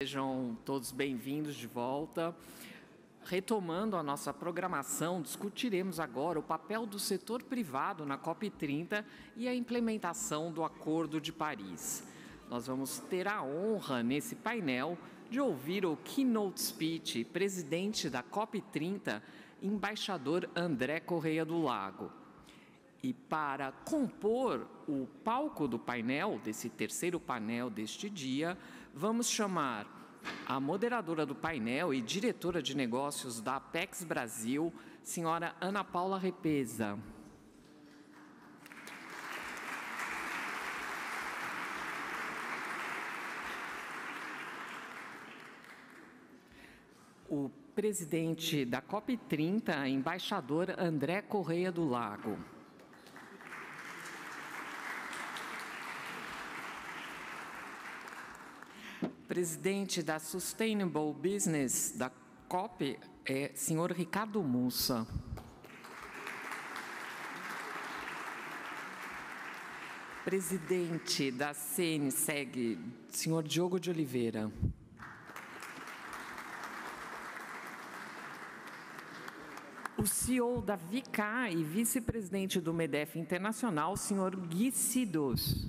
Sejam todos bem-vindos de volta. Retomando a nossa programação, discutiremos agora o papel do setor privado na COP30 e a implementação do Acordo de Paris. Nós vamos ter a honra, nesse painel, de ouvir o keynote speech, presidente da COP30, embaixador André Correia do Lago. E para compor o palco do painel, desse terceiro painel deste dia, vamos chamar a moderadora do painel e diretora de negócios da Apex Brasil, senhora Ana Paula Repesa. O presidente da COP30, embaixador André Correia do Lago. Presidente da Sustainable Business da COP é senhor Ricardo Mussa. Presidente da CNSEG, senhor Diogo de Oliveira. O CEO da VICA e vice-presidente do MEDEF Internacional, senhor Gui Sidos.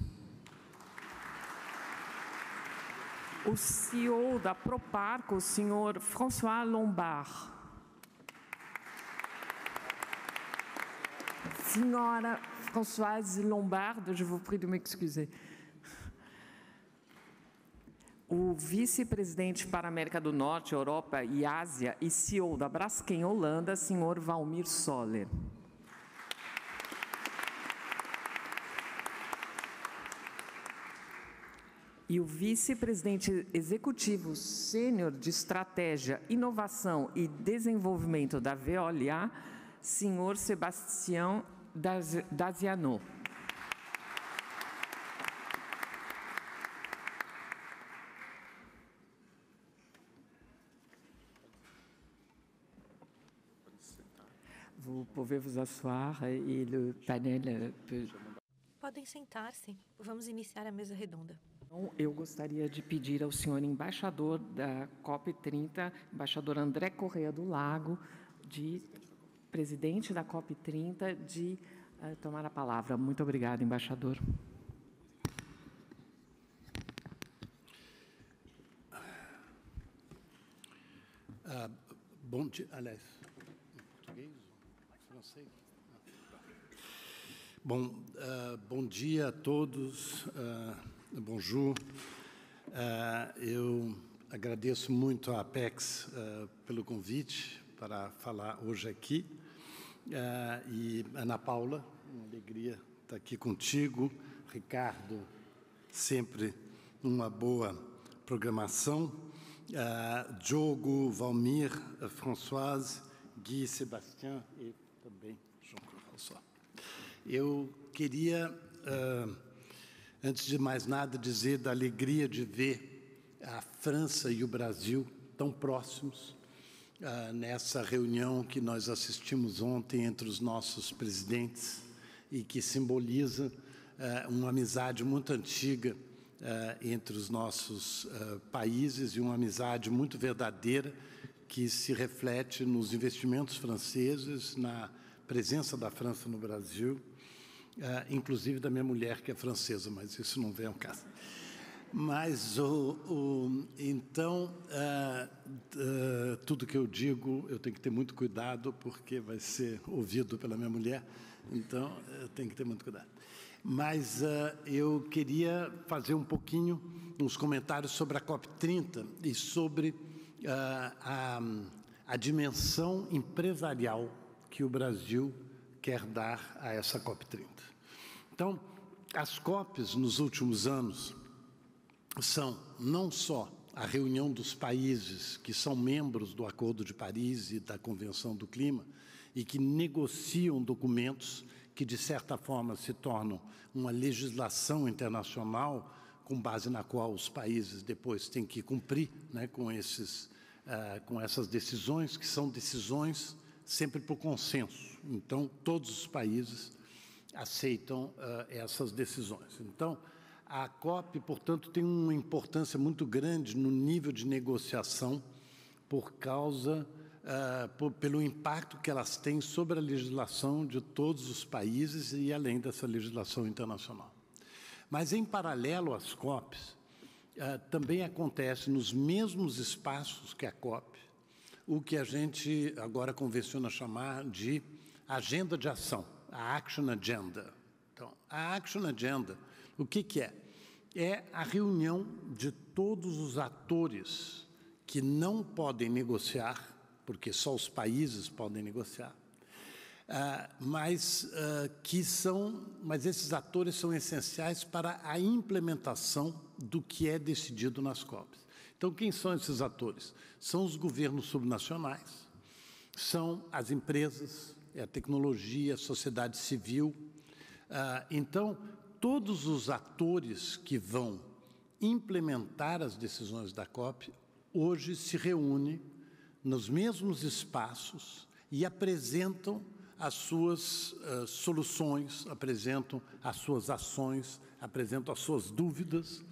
O CEO da Proparco, o senhor François Lombard. Senhora Françoise Lombard, je vous prie de m'excuser. O vice-presidente para a América do Norte, Europa e Ásia e CEO da Braskem Holanda, senhor Valmir Soller. E o vice-presidente executivo sênior de Estratégia, Inovação e Desenvolvimento da Veolia, senhor Sebastião Daziano. Vous pouvez vous asseoir et le panel peut... Podem sentar-se. Vamos iniciar a mesa redonda. Então, eu gostaria de pedir ao senhor embaixador da COP30, embaixador André Correia do Lago, presidente da COP30, de tomar a palavra. Muito obrigada, embaixador. Bom dia, aliás, em português, francês? Bom dia a todos, bonjour. Eu agradeço muito à Apex pelo convite para falar hoje aqui. E Ana Paula, uma alegria estar aqui contigo. Ricardo, sempre uma boa programação. Diogo, Valmir, Françoise, Gui, Sebastião e também Jean-François. Eu queria, antes de mais nada, dizer da alegria de ver a França e o Brasil tão próximos nessa reunião que nós assistimos ontem entre os nossos presidentes e que simboliza uma amizade muito antiga entre os nossos países e uma amizade muito verdadeira que se reflete nos investimentos franceses, na presença da França no Brasil, inclusive da minha mulher, que é francesa, mas isso não vem ao caso. Mas, então, tudo que eu digo, eu tenho que ter muito cuidado, porque vai ser ouvido pela minha mulher, então, eu tenho que ter muito cuidado. Mas eu queria fazer um pouquinho uns comentários sobre a COP30 e sobre a dimensão empresarial que o Brasil quer dar a essa COP30. Então, as COPs nos últimos anos são não só a reunião dos países que são membros do Acordo de Paris e da Convenção do Clima e que negociam documentos que, de certa forma, se tornam uma legislação internacional com base na qual os países depois têm que cumprir, né, com essas decisões, que são decisões sempre por consenso. Então, todos os países aceitam essas decisões. Então, A COP, portanto, tem uma importância muito grande no nível de negociação por causa, pelo impacto que elas têm sobre a legislação de todos os países e além dessa legislação internacional. Mas, em paralelo às COPs, também acontece nos mesmos espaços que a COP, o que a gente agora convenciona chamar de agenda de ação, a Action Agenda. Então, a Action Agenda, o que é? É a reunião de todos os atores que não podem negociar, porque só os países podem negociar, mas esses atores são essenciais para a implementação do que é decidido nas COPs. Então, quem são esses atores? São os governos subnacionais, são as empresas, a tecnologia, a sociedade civil. Então, todos os atores que vão implementar as decisões da COP hoje se reúnem nos mesmos espaços e apresentam as suas soluções, apresentam as suas ações, apresentam as suas dúvidas,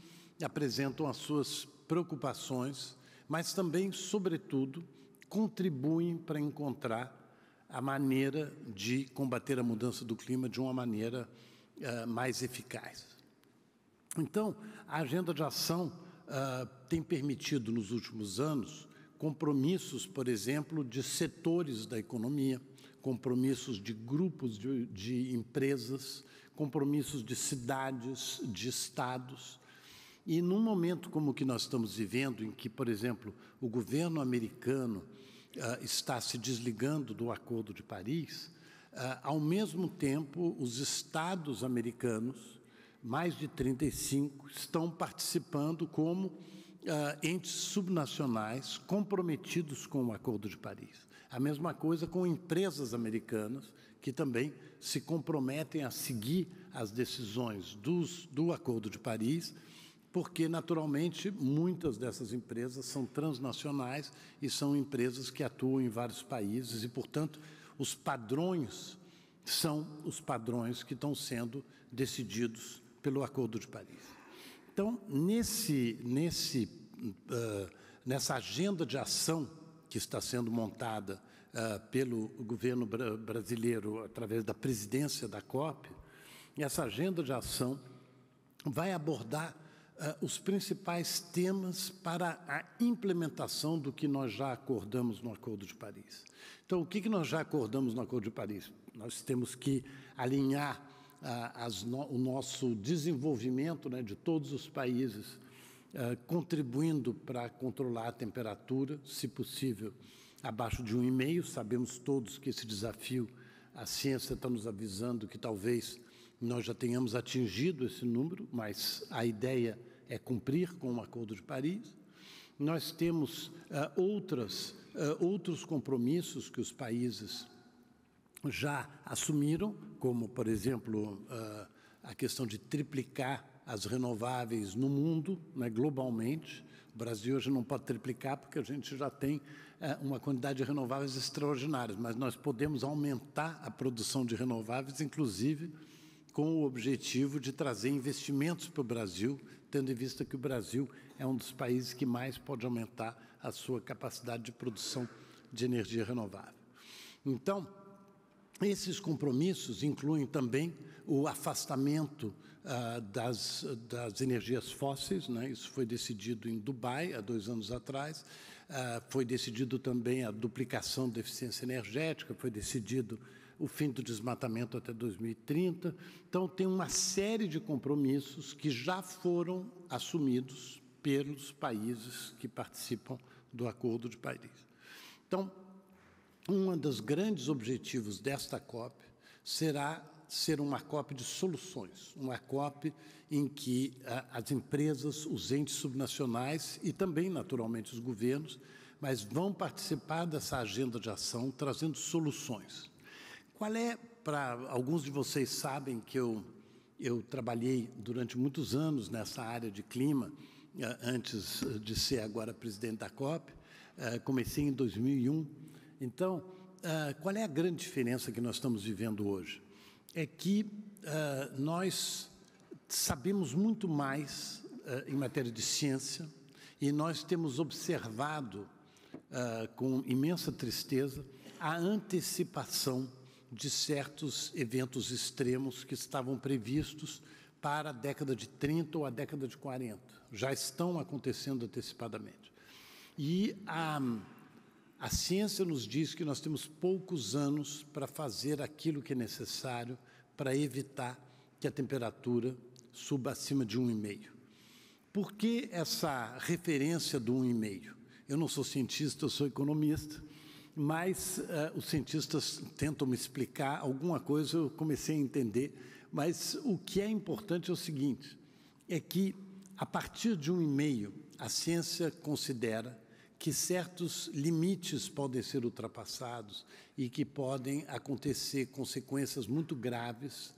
apresentam as suas preocupações, mas também, sobretudo, contribuem para encontrar a maneira de combater a mudança do clima de uma maneira mais eficaz. Então, a agenda de ação tem permitido, nos últimos anos, compromissos, por exemplo, de setores da economia, compromissos de grupos de empresas, compromissos de cidades, de estados. E num momento como o que nós estamos vivendo, em que, por exemplo, o governo americano está se desligando do Acordo de Paris, ao mesmo tempo, os estados americanos, mais de 35, estão participando como entes subnacionais comprometidos com o Acordo de Paris. A mesma coisa com empresas americanas, que também se comprometem a seguir as decisões do Acordo de Paris, porque, naturalmente, muitas dessas empresas são transnacionais e são empresas que atuam em vários países e, portanto, os padrões são os padrões que estão sendo decididos pelo Acordo de Paris. Então, nessa agenda de ação que está sendo montada pelo governo brasileiro através da presidência da COP, essa agenda de ação vai abordar os principais temas para a implementação do que nós já acordamos no Acordo de Paris. Então, o que nós já acordamos no Acordo de Paris? Nós temos que alinhar o nosso desenvolvimento, né, de todos os países, contribuindo para controlar a temperatura, se possível, abaixo de 1,5. Sabemos todos que esse desafio, a ciência está nos avisando que talvez nós já tenhamos atingido esse número, mas a ideia é cumprir com o Acordo de Paris. Nós temos outros compromissos que os países já assumiram, como, por exemplo, a questão de triplicar as renováveis no mundo, né, globalmente. O Brasil hoje não pode triplicar porque a gente já tem uma quantidade de renováveis extraordinárias, mas nós podemos aumentar a produção de renováveis, inclusive com o objetivo de trazer investimentos para o Brasil, tendo em vista que o Brasil é um dos países que mais pode aumentar a sua capacidade de produção de energia renovável. Então, esses compromissos incluem também o afastamento das energias fósseis, né? Isso foi decidido em Dubai, há 2 anos atrás. Foi decidido também a duplicação da eficiência energética, foi decidido o fim do desmatamento até 2030. Então, tem uma série de compromissos que já foram assumidos pelos países que participam do Acordo de Paris. Então, um dos grandes objetivos desta COP será ser uma COP de soluções, uma COP em que as empresas, os entes subnacionais e também, naturalmente, os governos, mas vão participar dessa agenda de ação trazendo soluções. Para alguns de vocês sabem que eu trabalhei durante muitos anos nessa área de clima, antes de ser agora presidente da COP, comecei em 2001. Então, qual é a grande diferença que nós estamos vivendo hoje? É que nós sabemos muito mais em matéria de ciência e nós temos observado com imensa tristeza a antecipação de certos eventos extremos que estavam previstos para a década de 30 ou a década de 40. Já estão acontecendo antecipadamente. E a ciência nos diz que nós temos poucos anos para fazer aquilo que é necessário para evitar que a temperatura suba acima de 1,5. Por que essa referência do 1,5? Eu não sou cientista, eu sou economista, mas os cientistas tentam me explicar alguma coisa, eu comecei a entender, mas o que é importante é o seguinte, é que a partir de 1,5, a ciência considera que certos limites podem ser ultrapassados e que podem acontecer consequências muito graves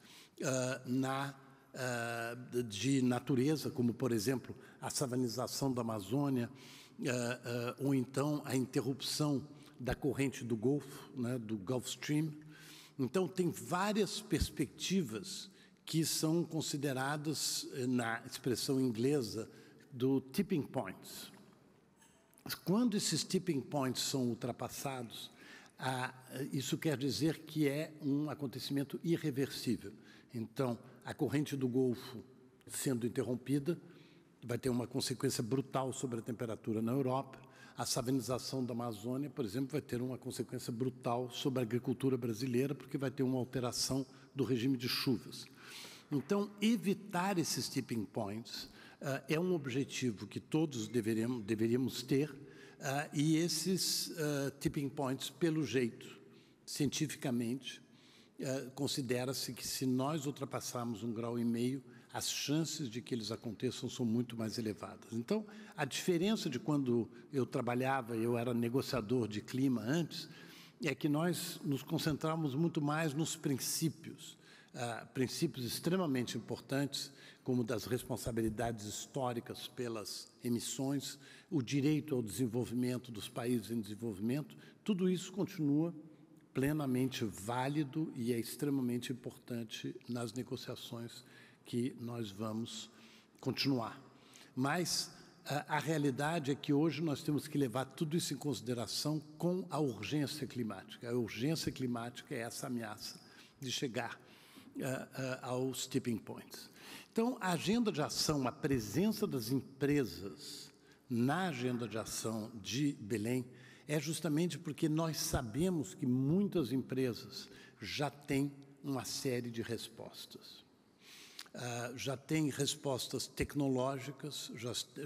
de natureza, como, por exemplo, a savanização da Amazônia, ou então a interrupção da corrente do Golfo, né, do Gulf Stream. Então, tem várias perspectivas que são consideradas, na expressão inglesa, do tipping points. Quando esses tipping points são ultrapassados, isso quer dizer que é um acontecimento irreversível. Então, a corrente do Golfo sendo interrompida vai ter uma consequência brutal sobre a temperatura na Europa. A savanização da Amazônia, por exemplo, vai ter uma consequência brutal sobre a agricultura brasileira, porque vai ter uma alteração do regime de chuvas. Então, evitar esses tipping points é um objetivo que todos deveríamos ter, e esses tipping points, pelo jeito, cientificamente, considera-se que se nós ultrapassarmos 1,5 grau, as chances de que eles aconteçam são muito mais elevadas. Então, a diferença de quando eu trabalhava, eu era negociador de clima antes, é que nós nos concentramos muito mais nos princípios, princípios extremamente importantes, como das responsabilidades históricas pelas emissões, o direito ao desenvolvimento dos países em desenvolvimento, tudo isso continua plenamente válido e é extremamente importante nas negociações que nós vamos continuar. Mas a realidade é que hoje nós temos que levar tudo isso em consideração com a urgência climática. A urgência climática é essa ameaça de chegar aos tipping points. Então, a agenda de ação, a presença das empresas na agenda de ação de Belém é justamente porque nós sabemos que muitas empresas já têm uma série de respostas. Já têm respostas tecnológicas,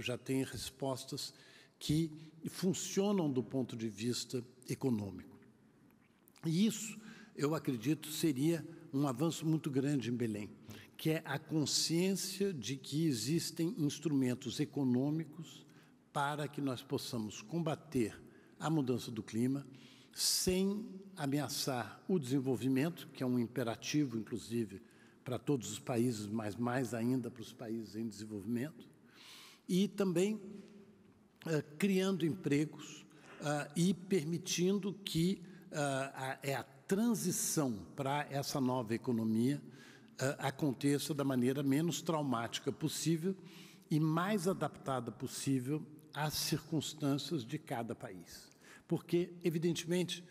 já têm respostas que funcionam do ponto de vista econômico. E isso, eu acredito, seria um avanço muito grande em Belém, que é a consciência de que existem instrumentos econômicos para que nós possamos combater a mudança do clima sem ameaçar o desenvolvimento, que é um imperativo, inclusive, para todos os países, mas mais ainda para os países em desenvolvimento, e também criando empregos e permitindo que a transição para essa nova economia aconteça da maneira menos traumática possível e mais adaptada possível às circunstâncias de cada país. Porque, evidentemente,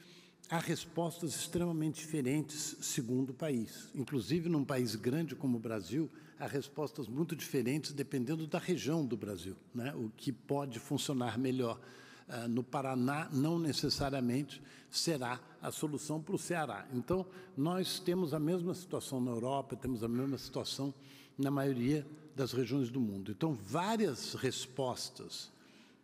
há respostas extremamente diferentes segundo o país. Inclusive, num país grande como o Brasil, há respostas muito diferentes dependendo da região do Brasil, né? O que pode funcionar melhor no Paraná não necessariamente será a solução para o Ceará. Então, nós temos a mesma situação na Europa, temos a mesma situação na maioria das regiões do mundo. Então, várias respostas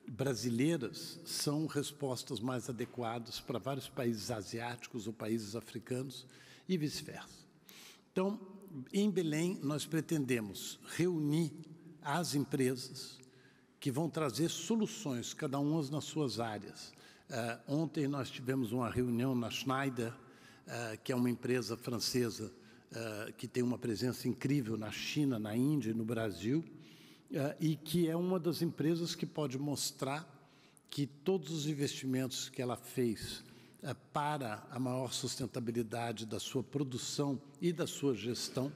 brasileiras são respostas mais adequadas para vários países asiáticos ou países africanos e vice-versa. Então, em Belém, nós pretendemos reunir as empresas que vão trazer soluções, cada uma nas suas áreas. Ontem nós tivemos uma reunião na Schneider, que é uma empresa francesa que tem uma presença incrível na China, na Índia e no Brasil, e que é uma das empresas que pode mostrar que todos os investimentos que ela fez para a maior sustentabilidade da sua produção e da sua gestão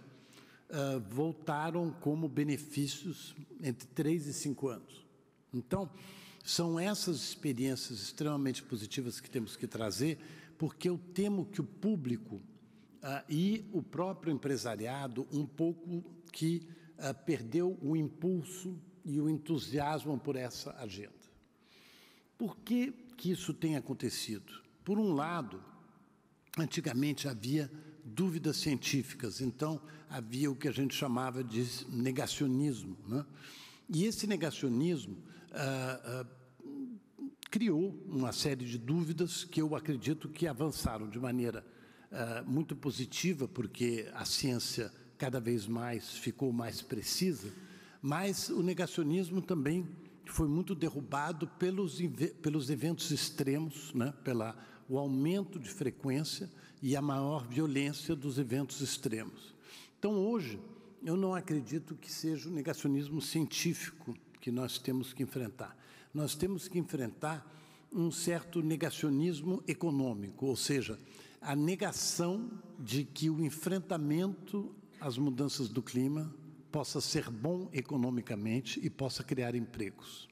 voltaram como benefícios entre 3 e 5 anos. Então, são essas experiências extremamente positivas que temos que trazer, porque eu temo que o público e o próprio empresariado um pouco que perdeu o impulso e o entusiasmo por essa agenda. Por que isso tem acontecido? Por um lado, antigamente havia dúvidas científicas, então havia o que a gente chamava de negacionismo, né? E esse negacionismo criou uma série de dúvidas que eu acredito que avançaram de maneira muito positiva, porque a ciência cada vez mais ficou mais precisa, mas o negacionismo também foi muito derrubado pelos eventos extremos, né? O aumento de frequência e a maior violência dos eventos extremos. Então, hoje, eu não acredito que seja o negacionismo científico que nós temos que enfrentar. Nós temos que enfrentar um certo negacionismo econômico, ou seja, a negação de que o enfrentamento às mudanças do clima possa ser bom economicamente e possa criar empregos.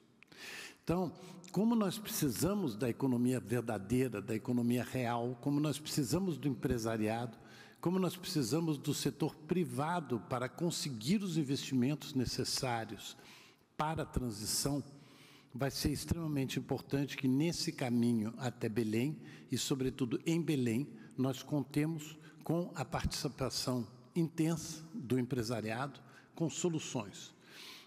Então, como nós precisamos da economia verdadeira, da economia real, como nós precisamos do empresariado, como nós precisamos do setor privado para conseguir os investimentos necessários para a transição, vai ser extremamente importante que nesse caminho até Belém, e sobretudo em Belém, nós contemos com a participação intensa do empresariado, com soluções.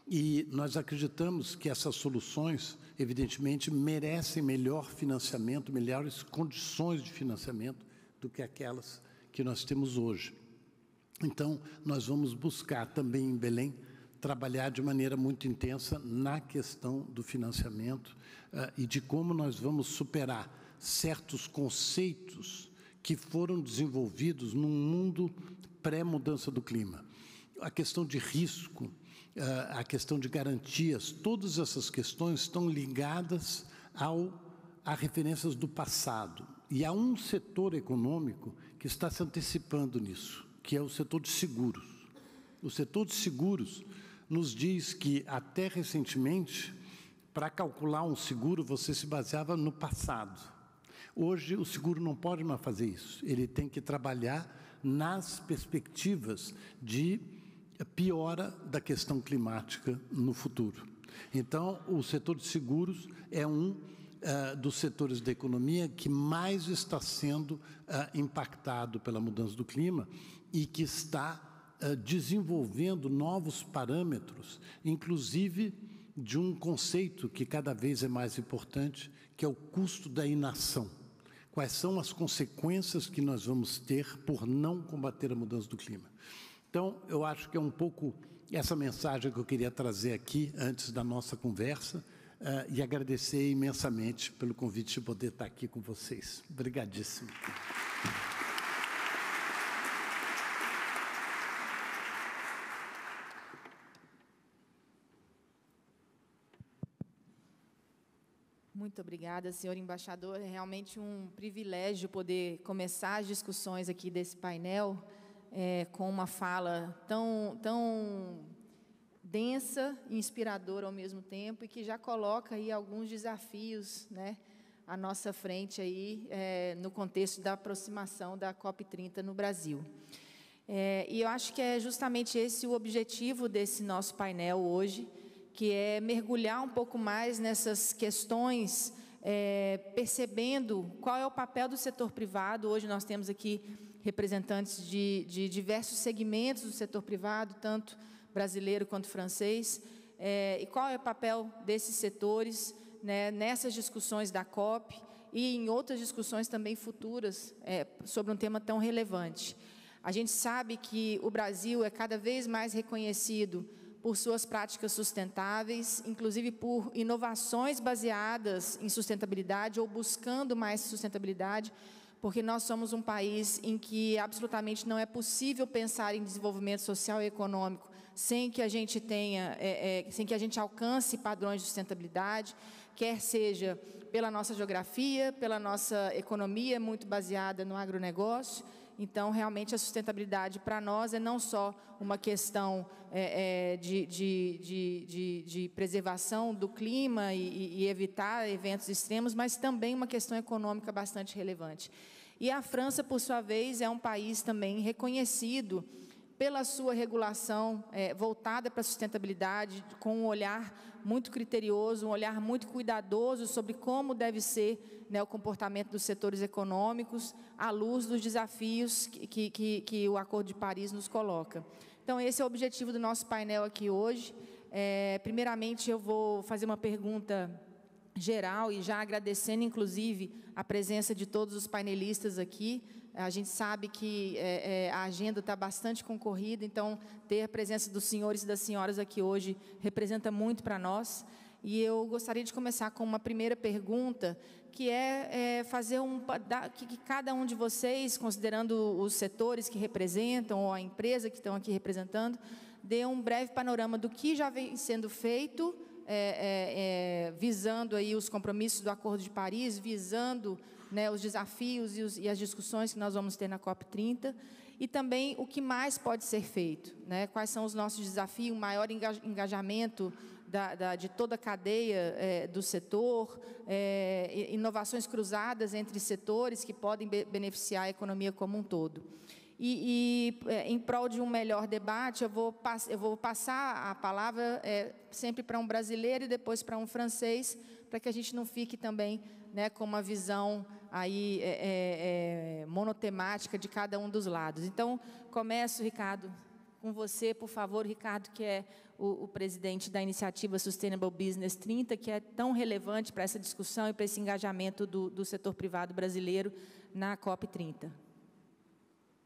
E nós acreditamos que essas soluções, evidentemente, merecem melhor financiamento, melhores condições de financiamento do que aquelas que nós temos hoje. Então, nós vamos buscar também em Belém trabalhar de maneira muito intensa na questão do financiamento e de como nós vamos superar certos conceitos que foram desenvolvidos num mundo pré-mudança do clima. A questão de risco, a questão de garantias, todas essas questões estão ligadas a referências do passado. E há um setor econômico que está se antecipando nisso, que é o setor de seguros. O setor de seguros nos diz que, até recentemente, para calcular um seguro, você se baseava no passado. Hoje, o seguro não pode mais fazer isso. Ele tem que trabalhar nas perspectivas de piora da questão climática no futuro. Então, o setor de seguros é um dos setores da economia que mais está sendo impactado pela mudança do clima e que está desenvolvendo novos parâmetros, inclusive de um conceito que cada vez é mais importante, que é o custo da inação. Quais são as consequências que nós vamos ter por não combater a mudança do clima? Então, eu acho que é um pouco essa mensagem que eu queria trazer aqui antes da nossa conversa e agradecer imensamente pelo convite de poder estar aqui com vocês. Obrigadíssimo. Muito obrigada, senhor embaixador. É realmente um privilégio poder começar as discussões aqui desse painel com uma fala tão densa e inspiradora ao mesmo tempo e que já coloca aí alguns desafios, né, à nossa frente aí, no contexto da aproximação da COP30 no Brasil. E eu acho que é justamente esse o objetivo desse nosso painel hoje, que é mergulhar um pouco mais nessas questões, percebendo qual é o papel do setor privado. Hoje nós temos aqui representantes de diversos segmentos do setor privado, tanto brasileiro quanto francês, e qual é o papel desses setores, né, nessas discussões da COP e em outras discussões também futuras sobre um tema tão relevante. A gente sabe que o Brasil é cada vez mais reconhecido por suas práticas sustentáveis, inclusive por inovações baseadas em sustentabilidade ou buscando mais sustentabilidade, porque nós somos um país em que absolutamente não é possível pensar em desenvolvimento social e econômico sem que a gente tenha, sem que a gente alcance padrões de sustentabilidade, quer seja pela nossa geografia, pela nossa economia muito baseada no agronegócio. Então, realmente, a sustentabilidade para nós é não só uma questão de preservação do clima e evitar eventos extremos, mas também uma questão econômica bastante relevante. E a França, por sua vez, é um país também reconhecido pela sua regulação voltada para a sustentabilidade, com um olhar muito criterioso, um olhar muito cuidadoso sobre como deve ser, né, o comportamento dos setores econômicos, à luz dos desafios que o Acordo de Paris nos coloca. Então, esse é o objetivo do nosso painel aqui hoje. Primeiramente, eu vou fazer uma pergunta geral e já agradecendo, inclusive, a presença de todos os painelistas aqui. A gente sabe que a agenda está bastante concorrida, então, ter a presença dos senhores e das senhoras aqui hoje representa muito para nós. E eu gostaria de começar com uma primeira pergunta, que fazer que cada um de vocês, considerando os setores que representam, ou a empresa que estão aqui representando, dê um breve panorama do que já vem sendo feito, visando aí os compromissos do Acordo de Paris, visando, né, os desafios e as discussões que nós vamos ter na COP30, e também o que mais pode ser feito, né? Quais são os nossos desafios, um maior engajamento de toda a cadeia do setor, inovações cruzadas entre setores que podem beneficiar a economia como um todo. Em prol de um melhor debate, eu vou passar a palavra sempre para um brasileiro e depois para um francês, para que a gente não fique também, né, com uma visão aí monotemática de cada um dos lados. Então, começo, Ricardo, com você, por favor, Ricardo, que é o presidente da iniciativa Sustainable Business 30, que é tão relevante para essa discussão e para esse engajamento do setor privado brasileiro na COP30.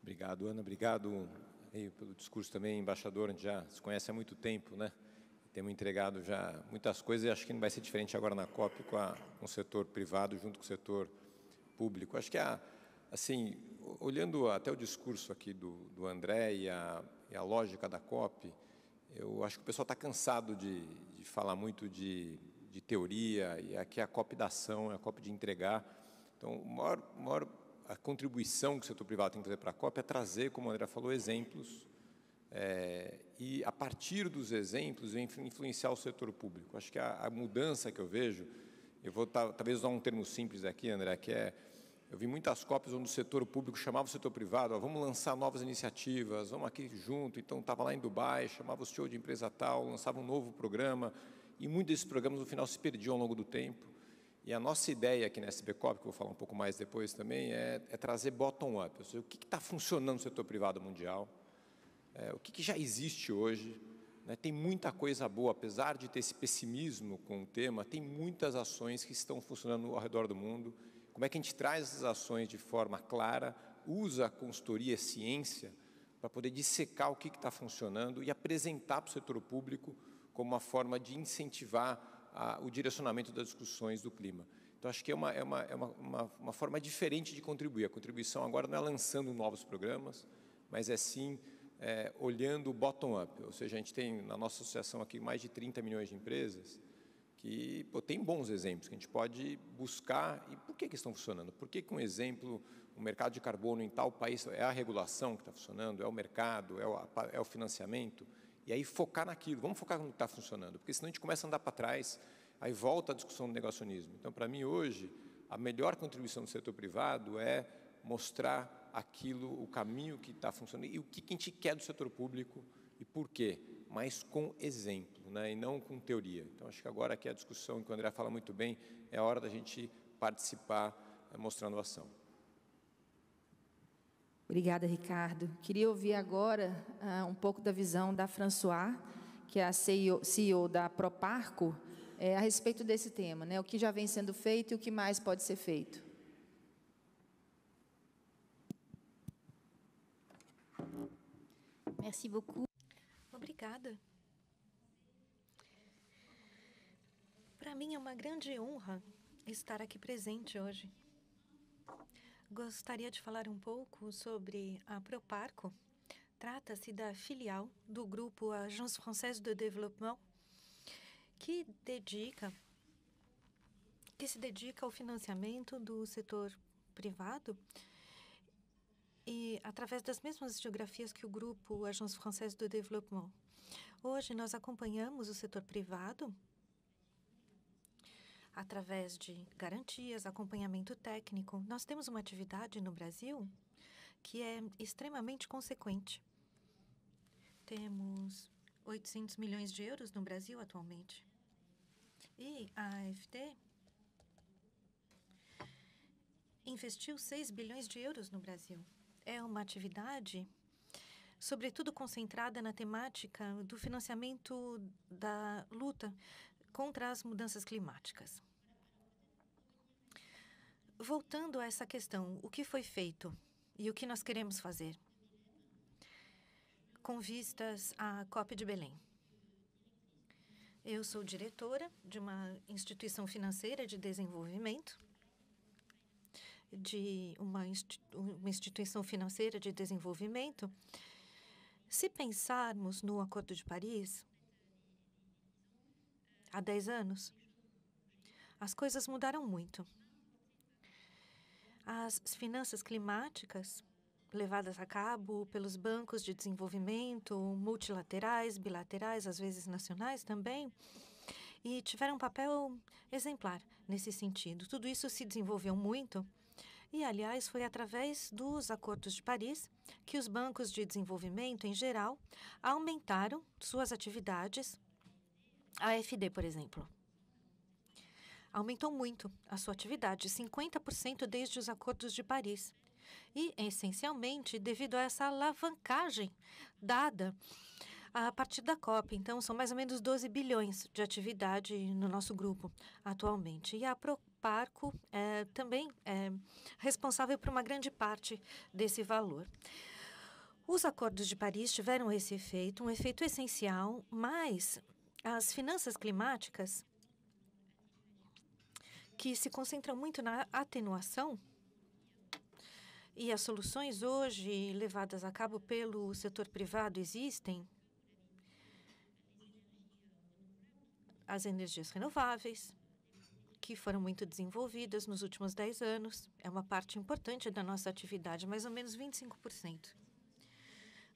Obrigado, Ana. Obrigado aí pelo discurso também, embaixador. A gente já se conhece há muito tempo, né? Temos entregado já muitas coisas e acho que não vai ser diferente agora na COP com o setor privado junto com o setor público. Acho que, assim, olhando até o discurso aqui do André e a lógica da COP, eu acho que o pessoal está cansado de falar muito de teoria, e aqui é a COP da ação, é a COP de entregar. Então, a contribuição que o setor privado tem que fazer para a COP é trazer, como o André falou, exemplos, e a partir dos exemplos influenciar o setor público. Acho que a mudança que eu vejo, eu vou talvez usar um termo simples aqui, André, que eu vi muitas COPs onde o setor público chamava o setor privado, vamos lançar novas iniciativas, vamos aqui junto. Então, estava lá em Dubai, chamava o CEO de empresa tal, lançava um novo programa, e muitos desses programas, no final, se perdiam ao longo do tempo. E a nossa ideia aqui na SBCOP, que eu vou falar um pouco mais depois também, é trazer bottom-up, ou seja, o que está funcionando no setor privado mundial, o que já existe hoje, né? Tem muita coisa boa, apesar de ter esse pessimismo com o tema, tem muitas ações que estão funcionando ao redor do mundo. Como é que a gente traz essas ações de forma clara, usa a consultoria e a ciência para poder dissecar o que está funcionando e apresentar para o setor público como uma forma de incentivar o direcionamento das discussões do clima. Então, acho que é uma forma diferente de contribuir. A contribuição agora não é lançando novos programas, mas é sim olhando o bottom-up. Ou seja, a gente tem na nossa associação aqui mais de 30 milhões de empresas que tem bons exemplos que a gente pode buscar. E por que estão funcionando? Por que um exemplo, o mercado de carbono em tal país, é a regulação que está funcionando, é o mercado, é o financiamento? E aí focar naquilo, vamos focar no que está funcionando, porque senão a gente começa a andar para trás, aí volta a discussão do negacionismo. Então, para mim, hoje, a melhor contribuição do setor privado é mostrar aquilo, o caminho que está funcionando e o que a gente quer do setor público e por quê, mas com exemplo, né, e não com teoria. Então, acho que agora aqui a discussão, que o André fala muito bem, é a hora da gente participar mostrando ação. Obrigada, Ricardo. Queria ouvir agora um pouco da visão da Françoise, que é a CEO da Proparco, a respeito desse tema, né? O que já vem sendo feito e o que mais pode ser feito. Merci beaucoup. Obrigada. Para mim é uma grande honra estar aqui presente hoje. Gostaria de falar um pouco sobre a Proparco. Trata-se da filial do grupo Agence Française de Développement, que se dedica ao financiamento do setor privado e através das mesmas geografias que o grupo Agence Française de Développement. Hoje, nós acompanhamos o setor privado através de garantias, acompanhamento técnico. Nós temos uma atividade no Brasil que é extremamente consequente. Temos 800 milhões de euros no Brasil atualmente. E a AFD investiu 6 bilhões de euros no Brasil. É uma atividade, sobretudo, concentrada na temática do financiamento da luta contra as mudanças climáticas. Voltando a essa questão, o que foi feito e o que nós queremos fazer com vistas à COP de Belém? Eu sou diretora de uma instituição financeira de desenvolvimento, uma instituição financeira de desenvolvimento. Se pensarmos no Acordo de Paris, há 10 anos, as coisas mudaram muito. As finanças climáticas levadas a cabo pelos bancos de desenvolvimento, multilaterais, bilaterais, às vezes nacionais também, e tiveram um papel exemplar nesse sentido. Tudo isso se desenvolveu muito e, aliás, foi através dos Acordos de Paris que os bancos de desenvolvimento, em geral, aumentaram suas atividades. A AFD, por exemplo, aumentou muito a sua atividade, 50% desde os Acordos de Paris. E, essencialmente, devido a essa alavancagem dada a partir da COP. Então, são mais ou menos 12 bilhões de atividade no nosso grupo atualmente. E a Proparco também é responsável por uma grande parte desse valor. Os Acordos de Paris tiveram esse efeito, um efeito essencial, mas as finanças climáticas, que se concentram muito na atenuação, e as soluções hoje levadas a cabo pelo setor privado existem. As energias renováveis, que foram muito desenvolvidas nos últimos 10 anos, é uma parte importante da nossa atividade, mais ou menos 25%.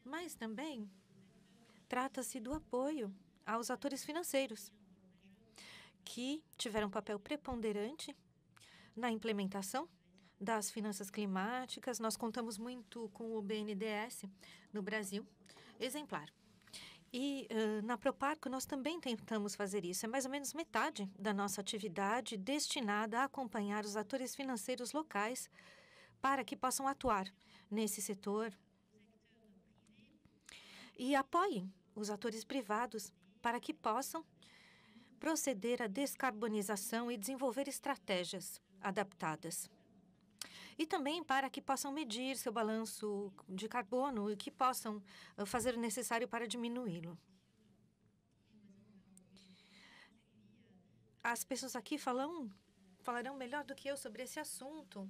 Mas também trata-se do apoio aos atores financeiros, que tiveram um papel preponderante na implementação das finanças climáticas. Nós contamos muito com o BNDES no Brasil, exemplar. E na Proparco nós também tentamos fazer isso. É mais ou menos metade da nossa atividade destinada a acompanhar os atores financeiros locais para que possam atuar nesse setor e apoiem os atores privados para que possam proceder à descarbonização e desenvolver estratégias adaptadas. E também para que possam medir seu balanço de carbono e que possam fazer o necessário para diminuí-lo. As pessoas aqui falarão melhor do que eu sobre esse assunto,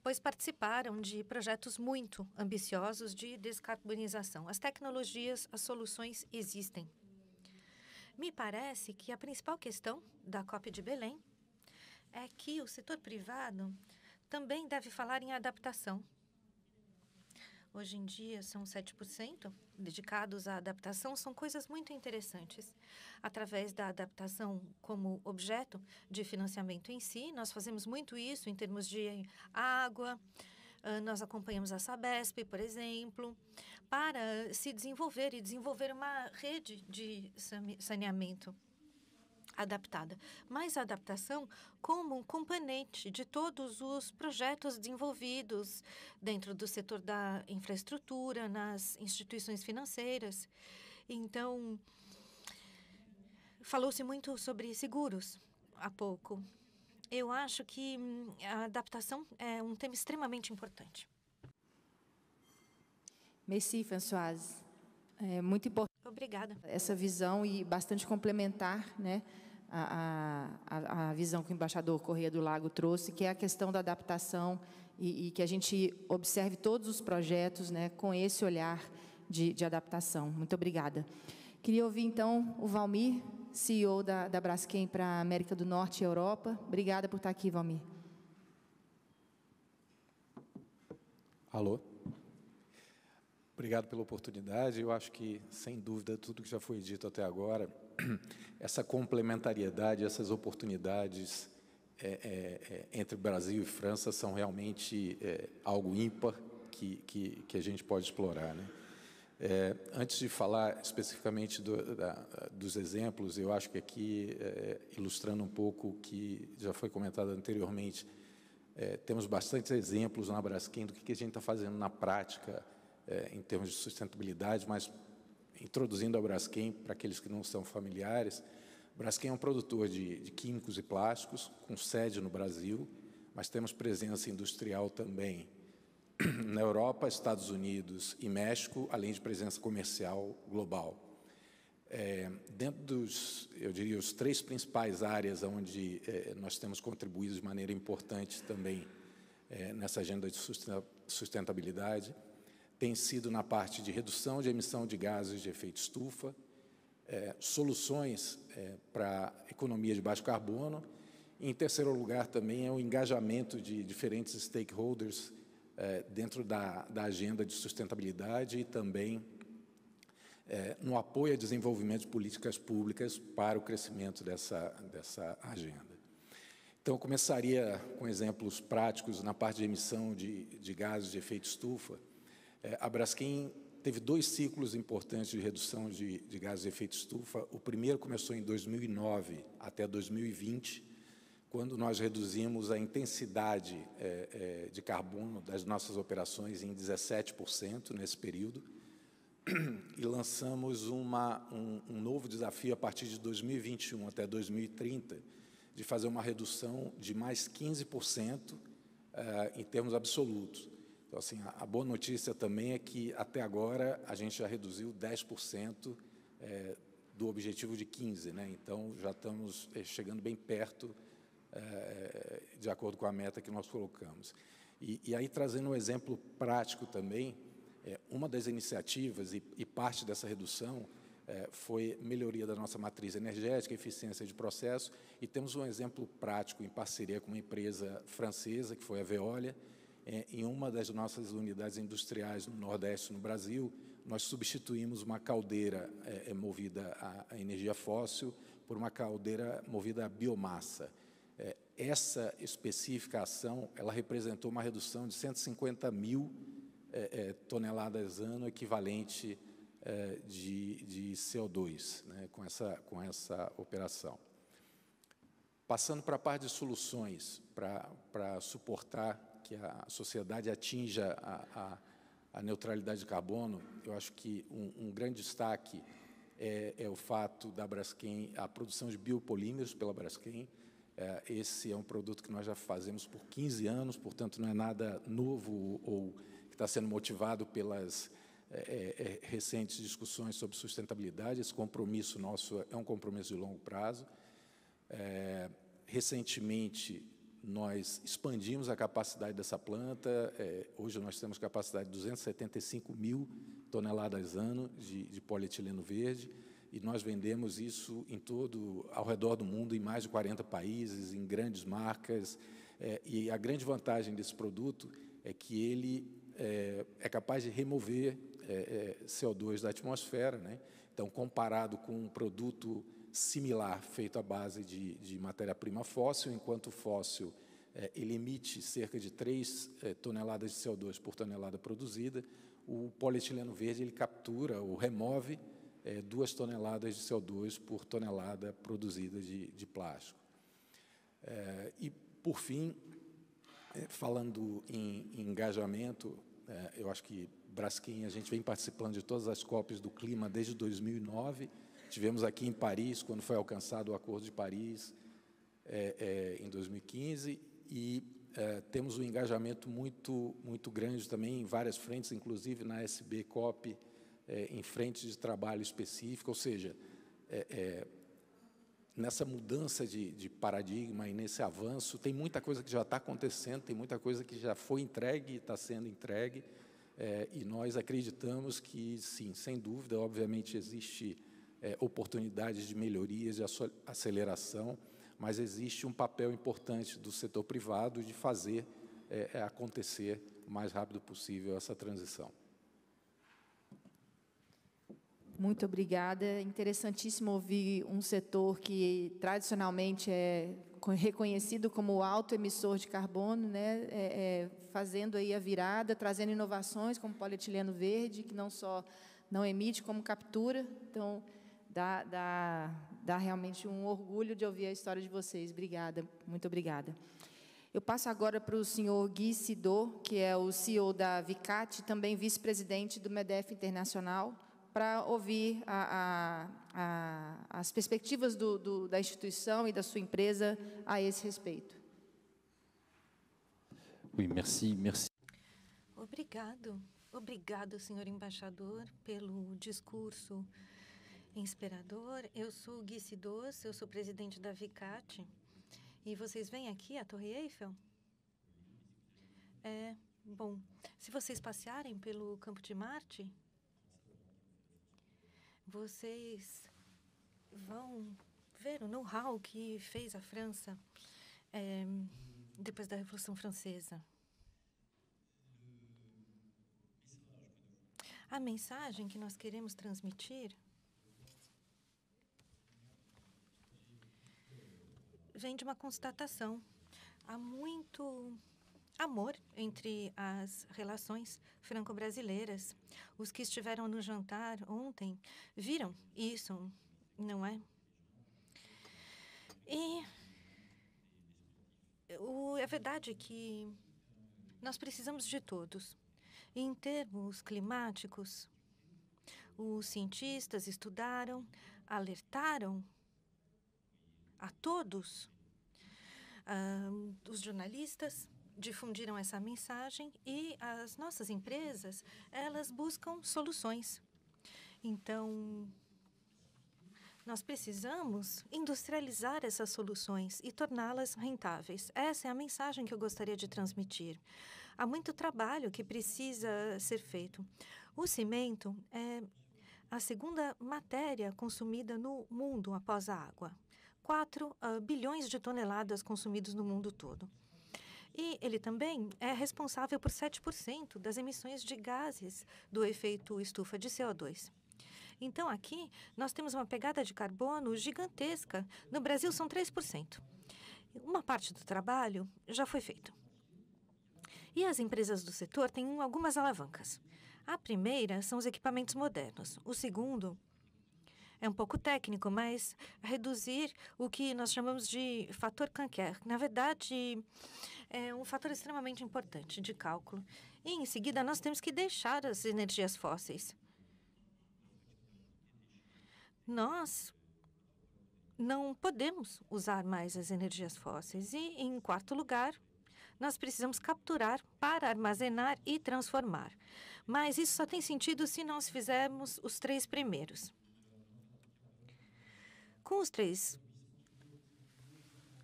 pois participaram de projetos muito ambiciosos de descarbonização. As tecnologias, as soluções existem. Me parece que a principal questão da COP de Belém é que o setor privado também deve falar em adaptação. Hoje em dia, são 7% dedicados à adaptação. São coisas muito interessantes. Através da adaptação como objeto de financiamento em si, nós fazemos muito isso em termos de água. Nós acompanhamos a Sabesp, por exemplo, para se desenvolver e desenvolver uma rede de saneamento adaptada, mas a adaptação como um componente de todos os projetos desenvolvidos dentro do setor da infraestrutura, nas instituições financeiras. Então, falou-se muito sobre seguros há pouco. Eu acho que a adaptação é um tema extremamente importante. Merci, Françoise. É muito importante. Obrigada. Essa visão e bastante complementar, né, a visão que o embaixador Corrêa do Lago trouxe, que é a questão da adaptação e que a gente observe todos os projetos, né, com esse olhar de adaptação. Muito obrigada. Queria ouvir, então, o Valmir, CEO da Braskem para a América do Norte e Europa. Obrigada por estar aqui, Valmir. Alô? Obrigado pela oportunidade. Eu acho que, sem dúvida, tudo que já foi dito até agora, essa complementariedade, essas oportunidades entre Brasil e França são realmente algo ímpar que a gente pode explorar, né? Antes de falar especificamente dos exemplos, eu acho que aqui, ilustrando um pouco o que já foi comentado anteriormente, temos bastantes exemplos na Braskem do que a gente está fazendo na prática em termos de sustentabilidade, mas introduzindo a Braskem, para aqueles que não são familiares, Braskem é um produtor de químicos e plásticos, com sede no Brasil, mas temos presença industrial também na Europa, Estados Unidos e México, além de presença comercial global. Dentro dos, eu diria, os 3 principais áreas onde nós temos contribuído de maneira importante também nessa agenda de sustentabilidade, tem sido na parte de redução de emissão de gases de efeito estufa, soluções para economia de baixo carbono, e, em terceiro lugar, também é o engajamento de diferentes stakeholders dentro da agenda de sustentabilidade e também no apoio ao desenvolvimento de políticas públicas para o crescimento dessa agenda. Então, eu começaria com exemplos práticos na parte de emissão de gases de efeito estufa. A Braskem teve 2 ciclos importantes de redução de gases de efeito estufa. O primeiro começou em 2009 até 2020, quando nós reduzimos a intensidade de carbono das nossas operações em 17% nesse período, e lançamos um novo desafio a partir de 2021 até 2030, de fazer uma redução de mais 15% em termos absolutos. Então, assim, a boa notícia também é que, até agora, a gente já reduziu 10% do objetivo de 15%, né? Então, já estamos chegando bem perto, de acordo com a meta que nós colocamos. E aí, trazendo um exemplo prático também, uma das iniciativas e parte dessa redução foi melhoria da nossa matriz energética, eficiência de processo, e temos um exemplo prático em parceria com uma empresa francesa, que foi a Veolia. Em uma das nossas unidades industriais no Nordeste, no Brasil, nós substituímos uma caldeira movida a energia fóssil por uma caldeira movida a biomassa. Essa específica ação, ela representou uma redução de 150 mil toneladas ano, equivalente de CO2, né, com essa operação. Passando para a parte de soluções, para suportar que a sociedade atinja a neutralidade de carbono, eu acho que um grande destaque é o fato da Braskem, a produção de biopolímeros pela Braskem. Esse é um produto que nós já fazemos por 15 anos, portanto, não é nada novo ou que está sendo motivado pelas recentes discussões sobre sustentabilidade. Esse compromisso nosso é um compromisso de longo prazo. Recentemente, nós expandimos a capacidade dessa planta. Hoje nós temos capacidade de 275 mil toneladas ano de polietileno verde, e nós vendemos isso ao redor do mundo, em mais de 40 países, em grandes marcas. E a grande vantagem desse produto é que ele é capaz de remover CO2 da atmosfera, né? Então, comparado com um produto similar, feito à base de matéria-prima fóssil, enquanto o fóssil ele emite cerca de 3 toneladas de CO2 por tonelada produzida, o polietileno verde ele captura ou remove 2 toneladas de CO2 por tonelada produzida de plástico. E, por fim, falando em engajamento, eu acho que Braskem, a gente vem participando de todas as COPs do clima desde 2009, tivemos aqui em Paris, quando foi alcançado o Acordo de Paris, em 2015, e temos um engajamento muito grande também em várias frentes, inclusive na SB COP, em frentes de trabalho específica, ou seja, nessa mudança de paradigma e nesse avanço, tem muita coisa que já está acontecendo, tem muita coisa que já foi entregue e está sendo entregue, e nós acreditamos que, sim, sem dúvida, obviamente existe oportunidades de melhorias, de aceleração, mas existe um papel importante do setor privado de fazer acontecer o mais rápido possível essa transição. Muito obrigada. É interessantíssimo ouvir um setor que tradicionalmente é reconhecido como alto emissor de carbono, né, fazendo aí a virada, trazendo inovações como polietileno verde, que não só não emite, como captura. Então, dá realmente um orgulho de ouvir a história de vocês. Obrigada, muito obrigada. Eu passo agora para o senhor Gui Sidot, que é o CEO da Vicat, também vice-presidente do MEDEF Internacional, para ouvir as perspectivas da instituição e da sua empresa a esse respeito. Oui, merci. Obrigado, senhor embaixador, pelo discurso inspirador. Eu sou Gui Sidot, eu sou presidente da Vicat. E vocês vêm aqui à Torre Eiffel? Bom, se vocês passearem pelo Campo de Marte, vocês vão ver o know-how que fez a França depois da Revolução Francesa. A mensagem que nós queremos transmitir vem de uma constatação. Há muito amor entre as relações franco-brasileiras. Os que estiveram no jantar ontem viram isso, não é? E é verdade que nós precisamos de todos. Em termos climáticos, os cientistas estudaram, alertaram a todos. Os jornalistas difundiram essa mensagem e as nossas empresas, elas buscam soluções. Então, nós precisamos industrializar essas soluções e torná-las rentáveis. Essa é a mensagem que eu gostaria de transmitir. Há muito trabalho que precisa ser feito. O cimento é a segunda matéria consumida no mundo após a água. 4 bilhões de toneladas consumidas no mundo todo. E ele também é responsável por 7% das emissões de gases do efeito estufa de CO2. Então, aqui, nós temos uma pegada de carbono gigantesca. No Brasil, são 3%. Uma parte do trabalho já foi feito. E as empresas do setor têm algumas alavancas. A primeira são os equipamentos modernos. O segundo é um pouco técnico, mas reduzir o que nós chamamos de fator Canquer. Na verdade, é um fator extremamente importante de cálculo. E, em seguida, nós temos que deixar as energias fósseis. Nós não podemos usar mais as energias fósseis. E, em quarto lugar, nós precisamos capturar para armazenar e transformar. Mas isso só tem sentido se nós fizermos os 3 primeiros. Com os 3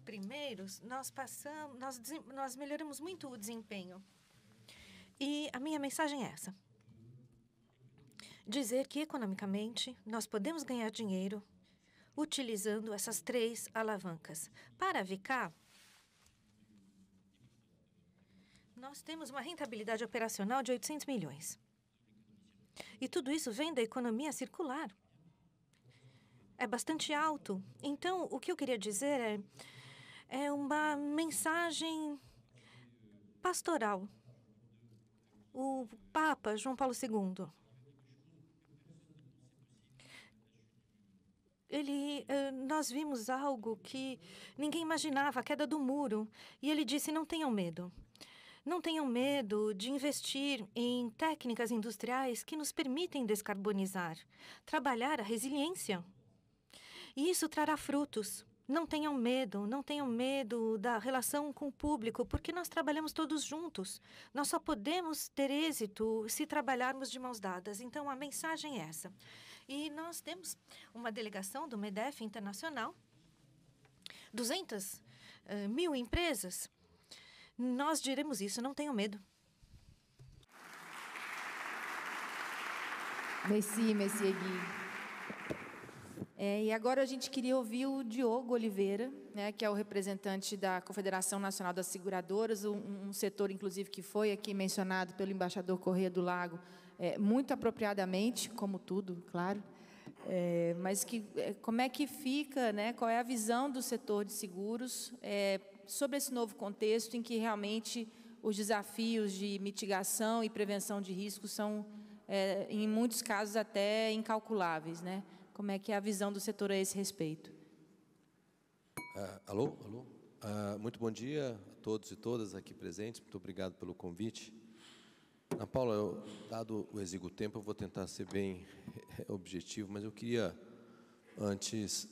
primeiros, nós melhoramos muito o desempenho. E a minha mensagem é essa. Dizer que, economicamente, nós podemos ganhar dinheiro utilizando essas 3 alavancas. Para a Vicat, nós temos uma rentabilidade operacional de 800 milhões. E tudo isso vem da economia circular. É bastante alto. Então, o que eu queria dizer é uma mensagem pastoral. O Papa João Paulo II, nós vimos algo que ninguém imaginava, a queda do muro. E ele disse, não tenham medo. Não tenham medo de investir em técnicas industriais que nos permitem descarbonizar, trabalhar a resiliência. E isso trará frutos. Não tenham medo da relação com o público, porque nós trabalhamos todos juntos. Nós só podemos ter êxito se trabalharmos de mãos dadas. Então, a mensagem é essa. E nós temos uma delegação do MEDEF Internacional, 200 mil empresas. Nós diremos isso, não tenham medo. Merci, Gui. E agora a gente queria ouvir o Diogo Oliveira, né, que é o representante da Confederação Nacional das Seguradoras, um setor, inclusive, que foi aqui mencionado pelo embaixador Corrêa do Lago, muito apropriadamente, como tudo, claro. Mas como é que fica, né, qual é a visão do setor de seguros sobre esse novo contexto em que realmente os desafios de mitigação e prevenção de riscos são, em muitos casos, até incalculáveis, né? Como é que é a visão do setor a esse respeito? Alô? Muito bom dia a todos e todas aqui presentes. Muito obrigado pelo convite. Ana Paula, dado o exíguo tempo, eu vou tentar ser bem objetivo, mas eu queria, antes,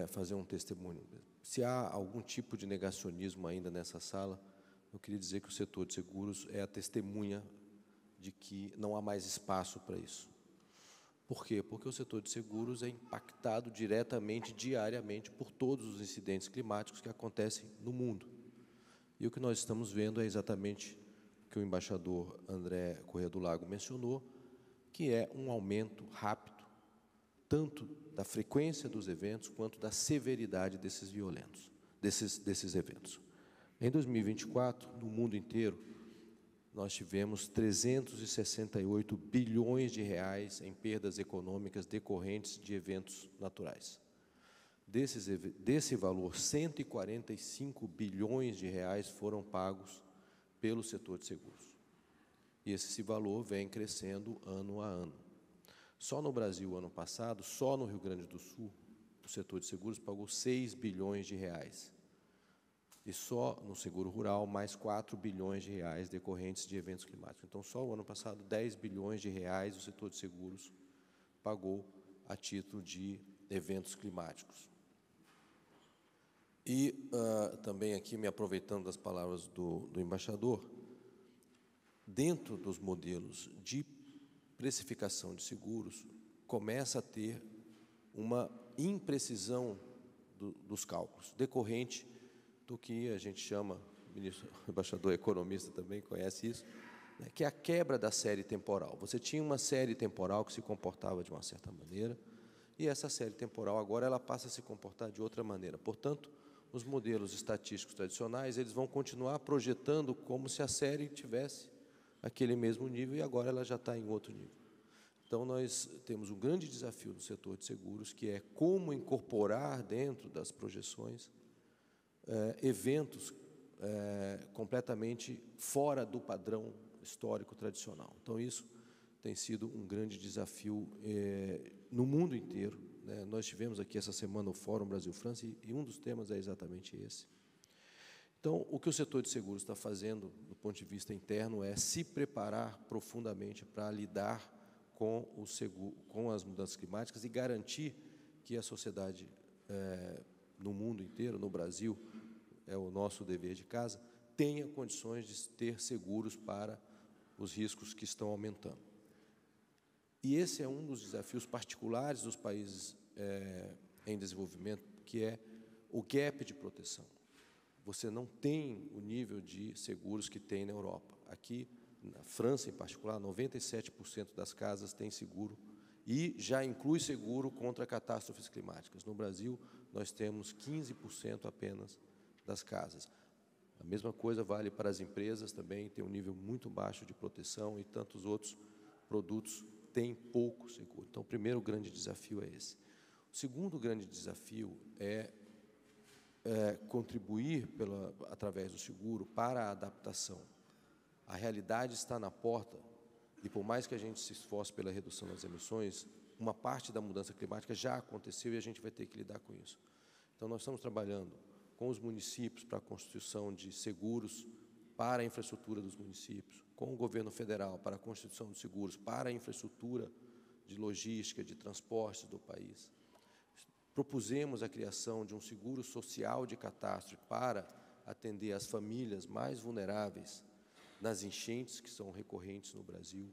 fazer um testemunho. Se há algum tipo de negacionismo ainda nessa sala, eu queria dizer que o setor de seguros é a testemunha de que não há mais espaço para isso. Por quê? Porque o setor de seguros é impactado diretamente, diariamente, por todos os incidentes climáticos que acontecem no mundo. E o que nós estamos vendo é exatamente o que o embaixador André Corrêa do Lago mencionou, que é um aumento rápido, tanto da frequência dos eventos, quanto da severidade desses eventos. Em 2024, no mundo inteiro, nós tivemos 368 bilhões de reais em perdas econômicas decorrentes de eventos naturais. Desse valor, 145 bilhões de reais foram pagos pelo setor de seguros. E esse valor vem crescendo ano a ano. Só no Brasil, ano passado, só no Rio Grande do Sul, o setor de seguros pagou 6 bilhões de reais. E só no seguro rural, mais 4 bilhões de reais decorrentes de eventos climáticos. Então, só o ano passado, 10 bilhões de reais o setor de seguros pagou a título de eventos climáticos. E também aqui, me aproveitando das palavras do embaixador, dentro dos modelos de precificação de seguros, começa a ter uma imprecisão dos cálculos, decorrente do que a gente chama, o embaixador economista também conhece isso, né, que é a quebra da série temporal. Você tinha uma série temporal que se comportava de uma certa maneira, e essa série temporal agora ela passa a se comportar de outra maneira. Portanto, os modelos estatísticos tradicionais, eles vão continuar projetando como se a série tivesse aquele mesmo nível, e agora ela já está em outro nível. Então, nós temos um grande desafio no setor de seguros, que é como incorporar dentro das projeções eventos completamente fora do padrão histórico tradicional. Então, isso tem sido um grande desafio no mundo inteiro, né? Nós tivemos aqui essa semana o Fórum Brasil-França e um dos temas é exatamente esse. Então, o que o setor de seguros está fazendo, do ponto de vista interno, é se preparar profundamente para lidar com as mudanças climáticas e garantir que a sociedade, no mundo inteiro, no Brasil, é o nosso dever de casa, tenha condições de ter seguros para os riscos que estão aumentando. E esse é um dos desafios particulares dos países em desenvolvimento, que é o gap de proteção. Você não tem o nível de seguros que tem na Europa. Aqui, na França, em particular, 97% das casas têm seguro e já inclui seguro contra catástrofes climáticas. No Brasil, nós temos 15% apenas das casas. A mesma coisa vale para as empresas também, tem um nível muito baixo de proteção e tantos outros produtos têm pouco seguro. Então, o primeiro grande desafio é esse. O segundo grande desafio é contribuir, através do seguro, para a adaptação. A realidade está na porta e, por mais que a gente se esforce pela redução das emissões, uma parte da mudança climática já aconteceu e a gente vai ter que lidar com isso. Então, nós estamos trabalhando com os municípios para a constituição de seguros para a infraestrutura dos municípios, com o governo federal para a constituição de seguros para a infraestrutura de logística, de transportes do país. Propusemos a criação de um seguro social de catástrofe para atender as famílias mais vulneráveis nas enchentes que são recorrentes no Brasil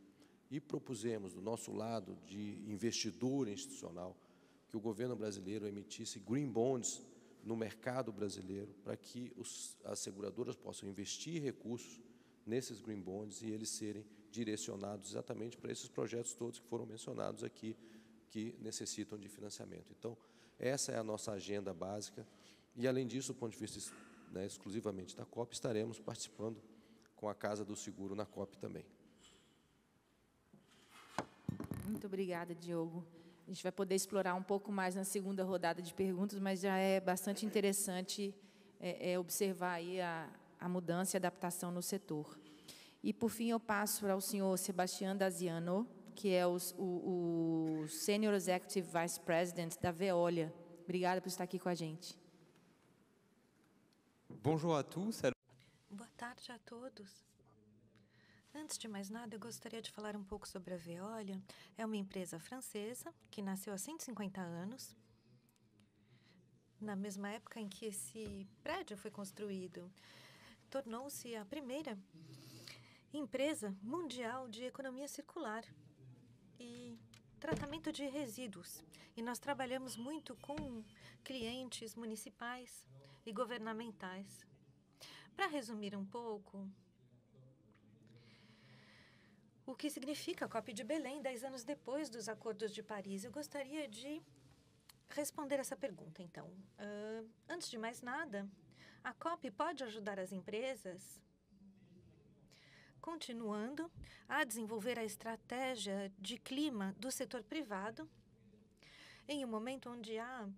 e propusemos, do nosso lado de investidor institucional, que o governo brasileiro emitisse green bonds no mercado brasileiro para que as seguradoras possam investir recursos nesses green bonds e eles serem direcionados exatamente para esses projetos todos que foram mencionados aqui, que necessitam de financiamento. Então, essa é a nossa agenda básica e, além disso, do ponto de vista exclusivamente da COP, estaremos participando com a Casa do Seguro na COP também. Muito obrigada, Diogo. A gente vai poder explorar um pouco mais na segunda rodada de perguntas, mas já é bastante interessante observar aí a mudança e adaptação no setor. E, por fim, eu passo para o senhor Sebastião Daziano, que é o Senior Executive Vice President da Veolia. Obrigada por estar aqui com a gente. Bonjour à tous. Boa tarde a todos. Antes de mais nada, eu gostaria de falar um pouco sobre a Veolia. É uma empresa francesa que nasceu há 150 anos, na mesma época em que esse prédio foi construído. Tornou-se a primeira empresa mundial de economia circular e tratamento de resíduos. E nós trabalhamos muito com clientes municipais e governamentais. Para resumir um pouco, o que significa a COP de Belém 10 anos depois dos Acordos de Paris? Eu gostaria de responder essa pergunta, então. Antes de mais nada, a COP pode ajudar as empresas continuando a desenvolver a estratégia de clima do setor privado em um momento onde há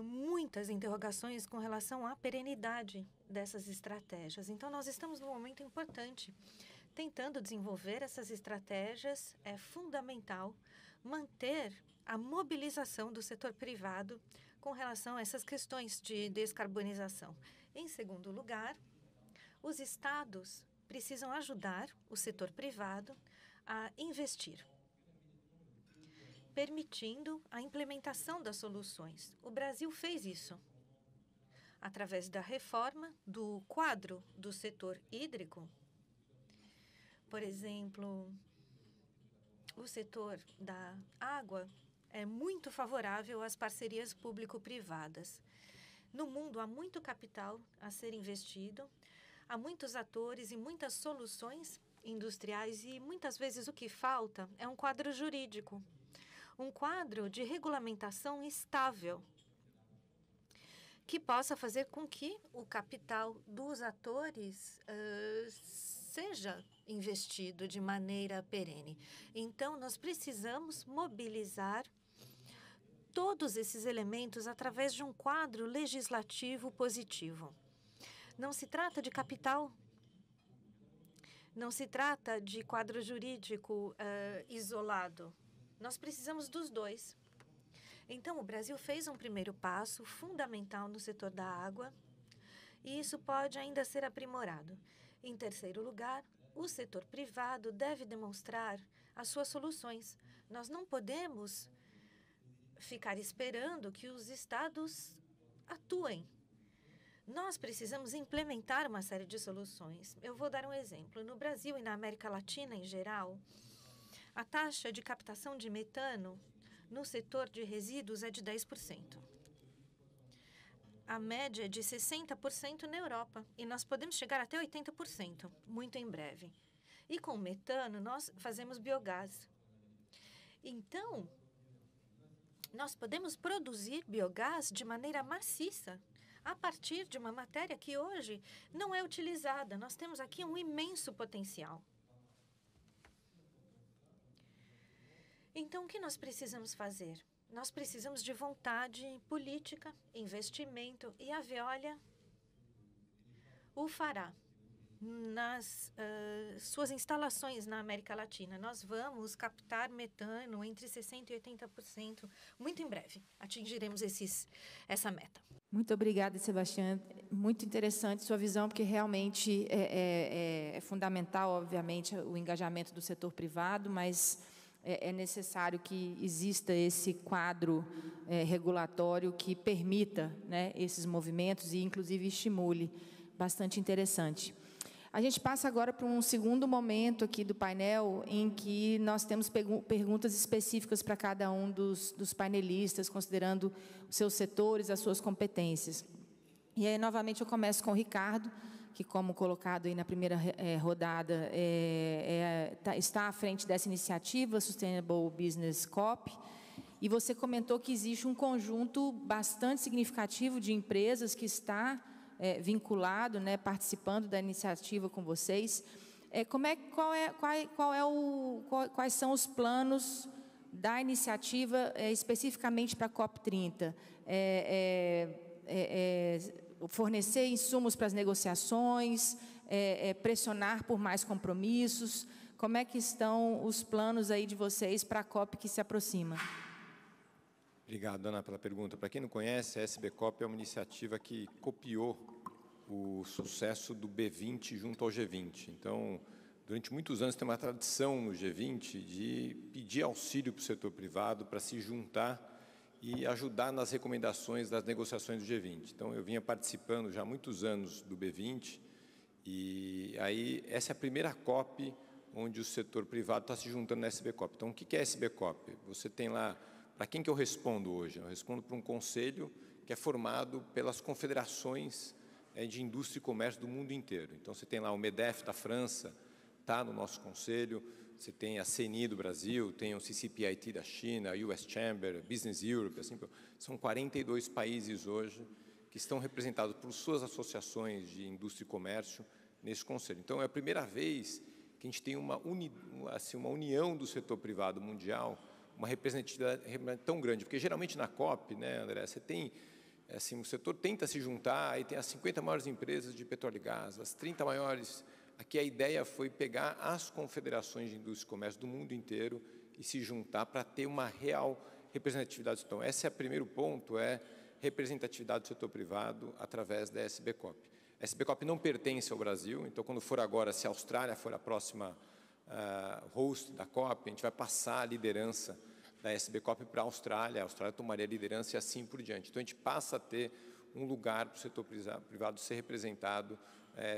muitas interrogações com relação à perenidade dessas estratégias. Então, nós estamos num momento importante. Tentando desenvolver essas estratégias, é fundamental manter a mobilização do setor privado com relação a essas questões de descarbonização. Em segundo lugar, os estados precisam ajudar o setor privado a investir, permitindo a implementação das soluções. O Brasil fez isso através da reforma do quadro do setor hídrico. Por exemplo, o setor da água é muito favorável às parcerias público-privadas. No mundo, há muito capital a ser investido, há muitos atores e muitas soluções industriais e, muitas vezes, o que falta é um quadro jurídico, um quadro de regulamentação estável, que possa fazer com que o capital dos atores seja investido de maneira perene. Então, nós precisamos mobilizar todos esses elementos através de um quadro legislativo positivo. Não se trata de capital, não se trata de quadro jurídico isolado. Nós precisamos dos dois. Então, o Brasil fez um primeiro passo fundamental no setor da água, e isso pode ainda ser aprimorado. Em terceiro lugar, o setor privado deve demonstrar as suas soluções. Nós não podemos ficar esperando que os estados atuem. Nós precisamos implementar uma série de soluções. Eu vou dar um exemplo. No Brasil e na América Latina em geral, a taxa de captação de metano no setor de resíduos é de 10%. A média é de 60% na Europa, e nós podemos chegar até 80%, muito em breve. E com metano, nós fazemos biogás. Então, nós podemos produzir biogás de maneira maciça, a partir de uma matéria que hoje não é utilizada. Nós temos aqui um imenso potencial. Então, o que nós precisamos fazer? Nós precisamos de vontade política, investimento, e a Veolia o fará nas suas instalações na América Latina. Nós vamos captar metano entre 60% e 80%. Muito em breve atingiremos essa meta. Muito obrigada, Sebastião. Muito interessante sua visão, porque realmente é fundamental, obviamente, o engajamento do setor privado, mas é necessário que exista esse quadro regulatório que permita, né, esses movimentos e, inclusive, estimule. Bastante interessante. A gente passa agora para um segundo momento aqui do painel, em que nós temos perguntas específicas para cada um dos painelistas, considerando os seus setores, as suas competências. E aí, novamente, eu começo com o Ricardo, que, como colocado aí na primeira rodada, está à frente dessa iniciativa, Sustainable Business COP, e você comentou que existe um conjunto bastante significativo de empresas que está vinculado, né, participando da iniciativa com vocês. Quais são os planos da iniciativa especificamente para a COP30? Fornecer insumos para as negociações, pressionar por mais compromissos? Como é que estão os planos aí de vocês para a COP que se aproxima? Obrigado, Ana, pela pergunta. Para quem não conhece, a SBCOP é uma iniciativa que copiou o sucesso do B20 junto ao G20. Então, durante muitos anos tem uma tradição no G20 de pedir auxílio para o setor privado para se juntar e ajudar nas recomendações das negociações do G20. Então, eu vinha participando já há muitos anos do B20 e aí essa é a primeira COP onde o setor privado está se juntando na SBCOP. Então, o que é a SBCOP? Você tem lá, para quem que eu respondo hoje? Eu respondo para um conselho que é formado pelas confederações de indústria e comércio do mundo inteiro. Então, você tem lá o MEDEF da França, está no nosso conselho, você tem a CNI do Brasil, tem o CCPIT da China, a US Chamber, Business Europe, assim, são 42 países hoje que estão representados por suas associações de indústria e comércio nesse conselho. Então, é a primeira vez que a gente tem uma união do setor privado mundial, uma representatividade tão grande, porque geralmente na COP, né, André, você tem, assim, o setor tenta se juntar, aí tem as 50 maiores empresas de petróleo e gás, as 30 maiores. Aqui a ideia foi pegar as confederações de indústria e comércio do mundo inteiro e se juntar para ter uma real representatividade. Então, esse é o primeiro ponto, é representatividade do setor privado através da SBCOP. A SBCOP não pertence ao Brasil, então, quando for agora, se a Austrália for a próxima host da COP, a gente vai passar a liderança da SBCOP para a Austrália tomaria a liderança e assim por diante. Então, a gente passa a ter um lugar para o setor privado ser representado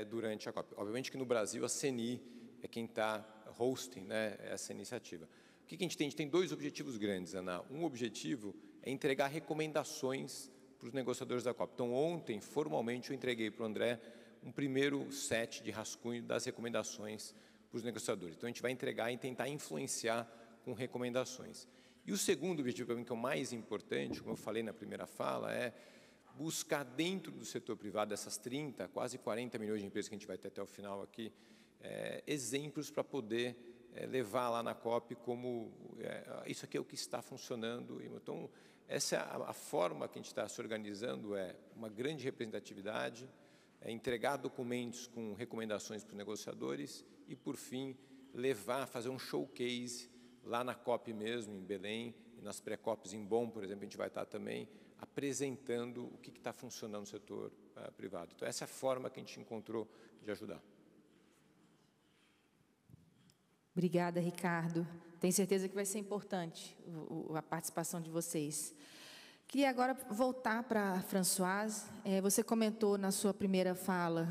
durante a COP. Obviamente que no Brasil a CNI é quem está hosting, né, essa iniciativa. O que a gente tem? A gente tem dois objetivos grandes, Ana. Um objetivo é entregar recomendações para os negociadores da COP. Então, ontem, formalmente, eu entreguei para o André um primeiro set de rascunho das recomendações para os negociadores. Então, a gente vai entregar e tentar influenciar com recomendações. E o segundo objetivo, para mim, que é o mais importante, como eu falei na primeira fala, é buscar dentro do setor privado, dessas 30, quase 40 milhões de empresas que a gente vai ter até o final aqui, exemplos para poder levar lá na COP como isso aqui é o que está funcionando. Então, essa é a forma que a gente está se organizando, é uma grande representatividade, entregar documentos com recomendações para os negociadores e, por fim, fazer um showcase lá na COP mesmo, em Belém, e nas pré-COPs em Bonn, por exemplo, a gente vai estar também apresentando o que está funcionando no setor privado. Então, essa é a forma que a gente encontrou de ajudar. Obrigada, Ricardo. Tenho certeza que vai ser importante a participação de vocês. Queria agora voltar para a Françoise. Você comentou na sua primeira fala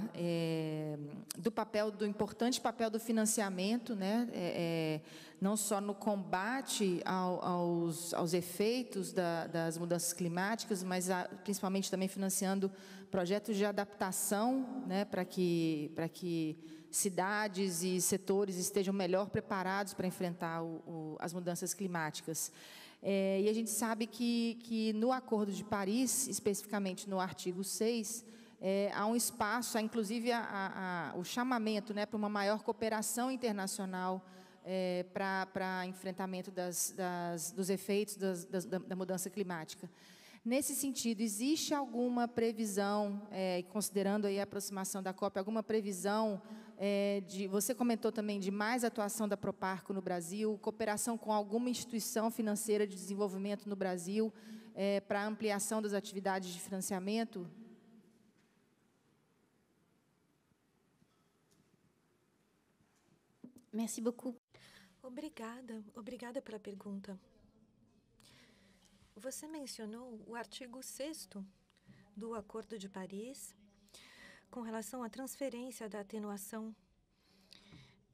do importante papel do financiamento, né, não só no combate aos efeitos das mudanças climáticas, mas principalmente também financiando projetos de adaptação, né, para que cidades e setores estejam melhor preparados para enfrentar as mudanças climáticas. E a gente sabe que no Acordo de Paris, especificamente no artigo 6, há um espaço, inclusive o chamamento, né, para uma maior cooperação internacional para enfrentamento dos efeitos da mudança climática. Nesse sentido, existe alguma previsão, considerando aí a aproximação da COP, alguma previsão você comentou também de mais atuação da Proparco no Brasil, cooperação com alguma instituição financeira de desenvolvimento no Brasil para ampliação das atividades de financiamento? Merci beaucoup. Obrigada pela pergunta. Você mencionou o artigo 6º do Acordo de Paris, com relação à transferência da atenuação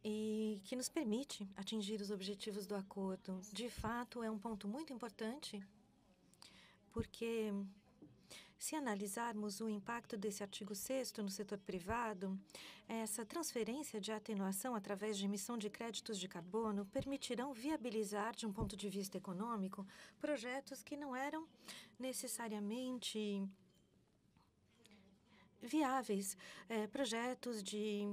e que nos permite atingir os objetivos do acordo. De fato, é um ponto muito importante, porque se analisarmos o impacto desse artigo 6º no setor privado, essa transferência de atenuação através de emissão de créditos de carbono permitirão viabilizar, de um ponto de vista econômico, projetos que não eram necessariamente viáveis, projetos de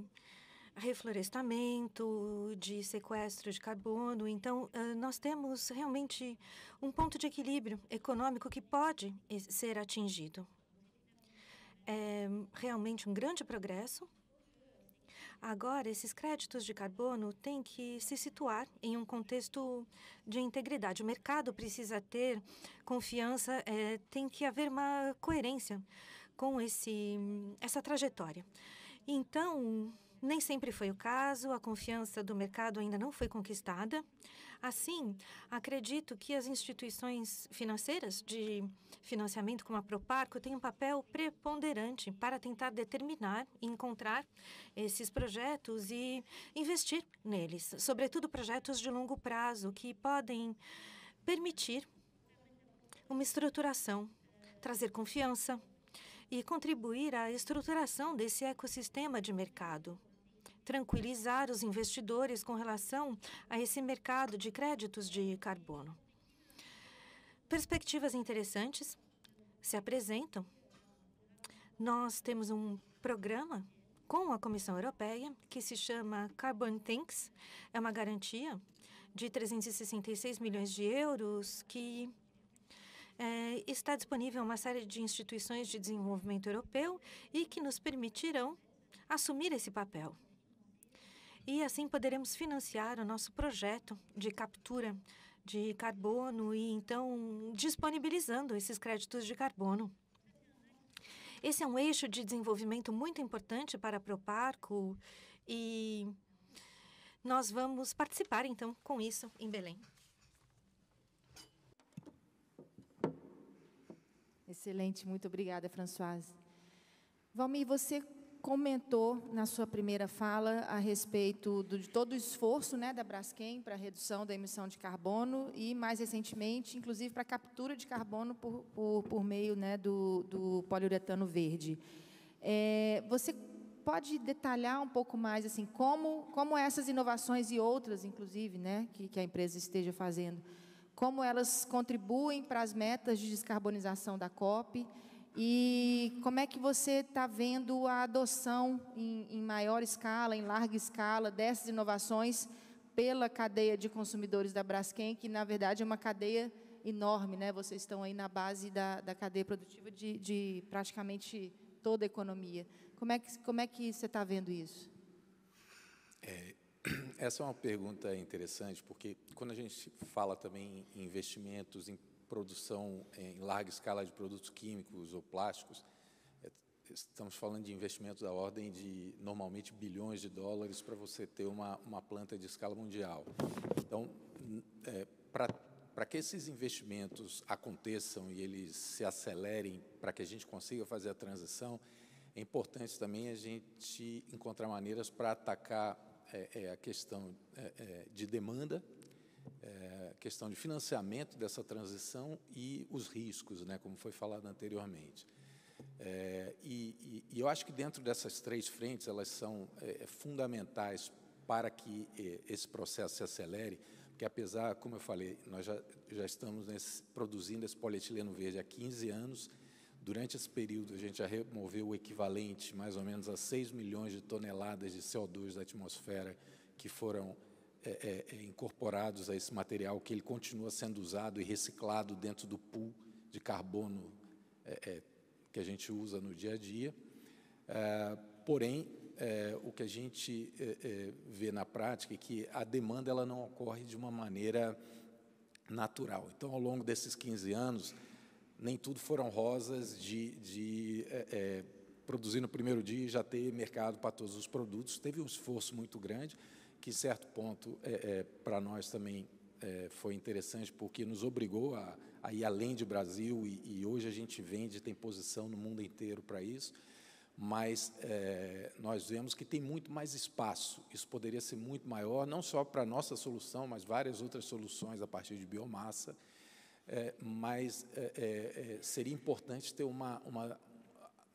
reflorestamento, de sequestro de carbono. Então, nós temos realmente um ponto de equilíbrio econômico que pode ser atingido. É realmente um grande progresso. Agora, esses créditos de carbono têm que se situar em um contexto de integridade. O mercado precisa ter confiança, tem que haver uma coerência com essa trajetória. Então, nem sempre foi o caso, a confiança do mercado ainda não foi conquistada. Assim, acredito que as instituições financeiras de financiamento, como a Proparco, têm um papel preponderante para tentar determinar e encontrar esses projetos e investir neles, sobretudo projetos de longo prazo que podem permitir uma estruturação, trazer confiança e contribuir à estruturação desse ecossistema de mercado. Tranquilizar os investidores com relação a esse mercado de créditos de carbono. Perspectivas interessantes se apresentam. Nós temos um programa com a Comissão Europeia que se chama Carbon Tanks. É uma garantia de 366 milhões de euros que está disponível em uma série de instituições de desenvolvimento europeu e que nos permitirão assumir esse papel. E assim poderemos financiar o nosso projeto de captura de carbono e, então, disponibilizando esses créditos de carbono. Esse é um eixo de desenvolvimento muito importante para a Proparco e nós vamos participar, então, com isso em Belém. Excelente, muito obrigada, Françoise. Valmir, você comentou na sua primeira fala a respeito de todo o esforço, né, da Braskem para a redução da emissão de carbono e, mais recentemente, inclusive para a captura de carbono por meio, né, do poliuretano verde. Você pode detalhar um pouco mais assim, como essas inovações e outras, inclusive, né, que a empresa esteja fazendo, como elas contribuem para as metas de descarbonização da COP e como é que você está vendo a adoção em maior escala, em larga escala, dessas inovações pela cadeia de consumidores da Braskem, que, na verdade, é uma cadeia enorme, né? Vocês estão aí na base da cadeia produtiva de praticamente toda a economia. Como é que você está vendo isso? Essa é uma pergunta interessante, porque quando a gente fala também em investimentos em produção em larga escala de produtos químicos ou plásticos, estamos falando de investimentos da ordem de, normalmente, bilhões de dólares para você ter uma planta de escala mundial. Então, para que esses investimentos aconteçam e eles se acelerem, para que a gente consiga fazer a transição, é importante também a gente encontrar maneiras para atacar a questão de demanda, questão de financiamento dessa transição e os riscos, né, como foi falado anteriormente. E eu acho que dentro dessas três frentes, elas são fundamentais para que esse processo se acelere, porque apesar, como eu falei, nós já estamos produzindo esse polietileno verde há 15 anos. Durante esse período, a gente já removeu o equivalente, mais ou menos, a 6 milhões de toneladas de CO2 da atmosfera que foram incorporados a esse material, que ele continua sendo usado e reciclado dentro do pool de carbono que a gente usa no dia a dia. Porém, o que a gente vê na prática é que a demanda ela não ocorre de uma maneira natural. Então, ao longo desses 15 anos, nem tudo foram rosas de produzir no primeiro dia e já ter mercado para todos os produtos. Teve um esforço muito grande, que, em certo ponto, para nós também foi interessante, porque nos obrigou a ir além de Brasil, e hoje a gente vende, tem posição no mundo inteiro para isso, mas nós vemos que tem muito mais espaço. Isso poderia ser muito maior, não só para a nossa solução, mas várias outras soluções a partir de biomassa, mas seria importante ter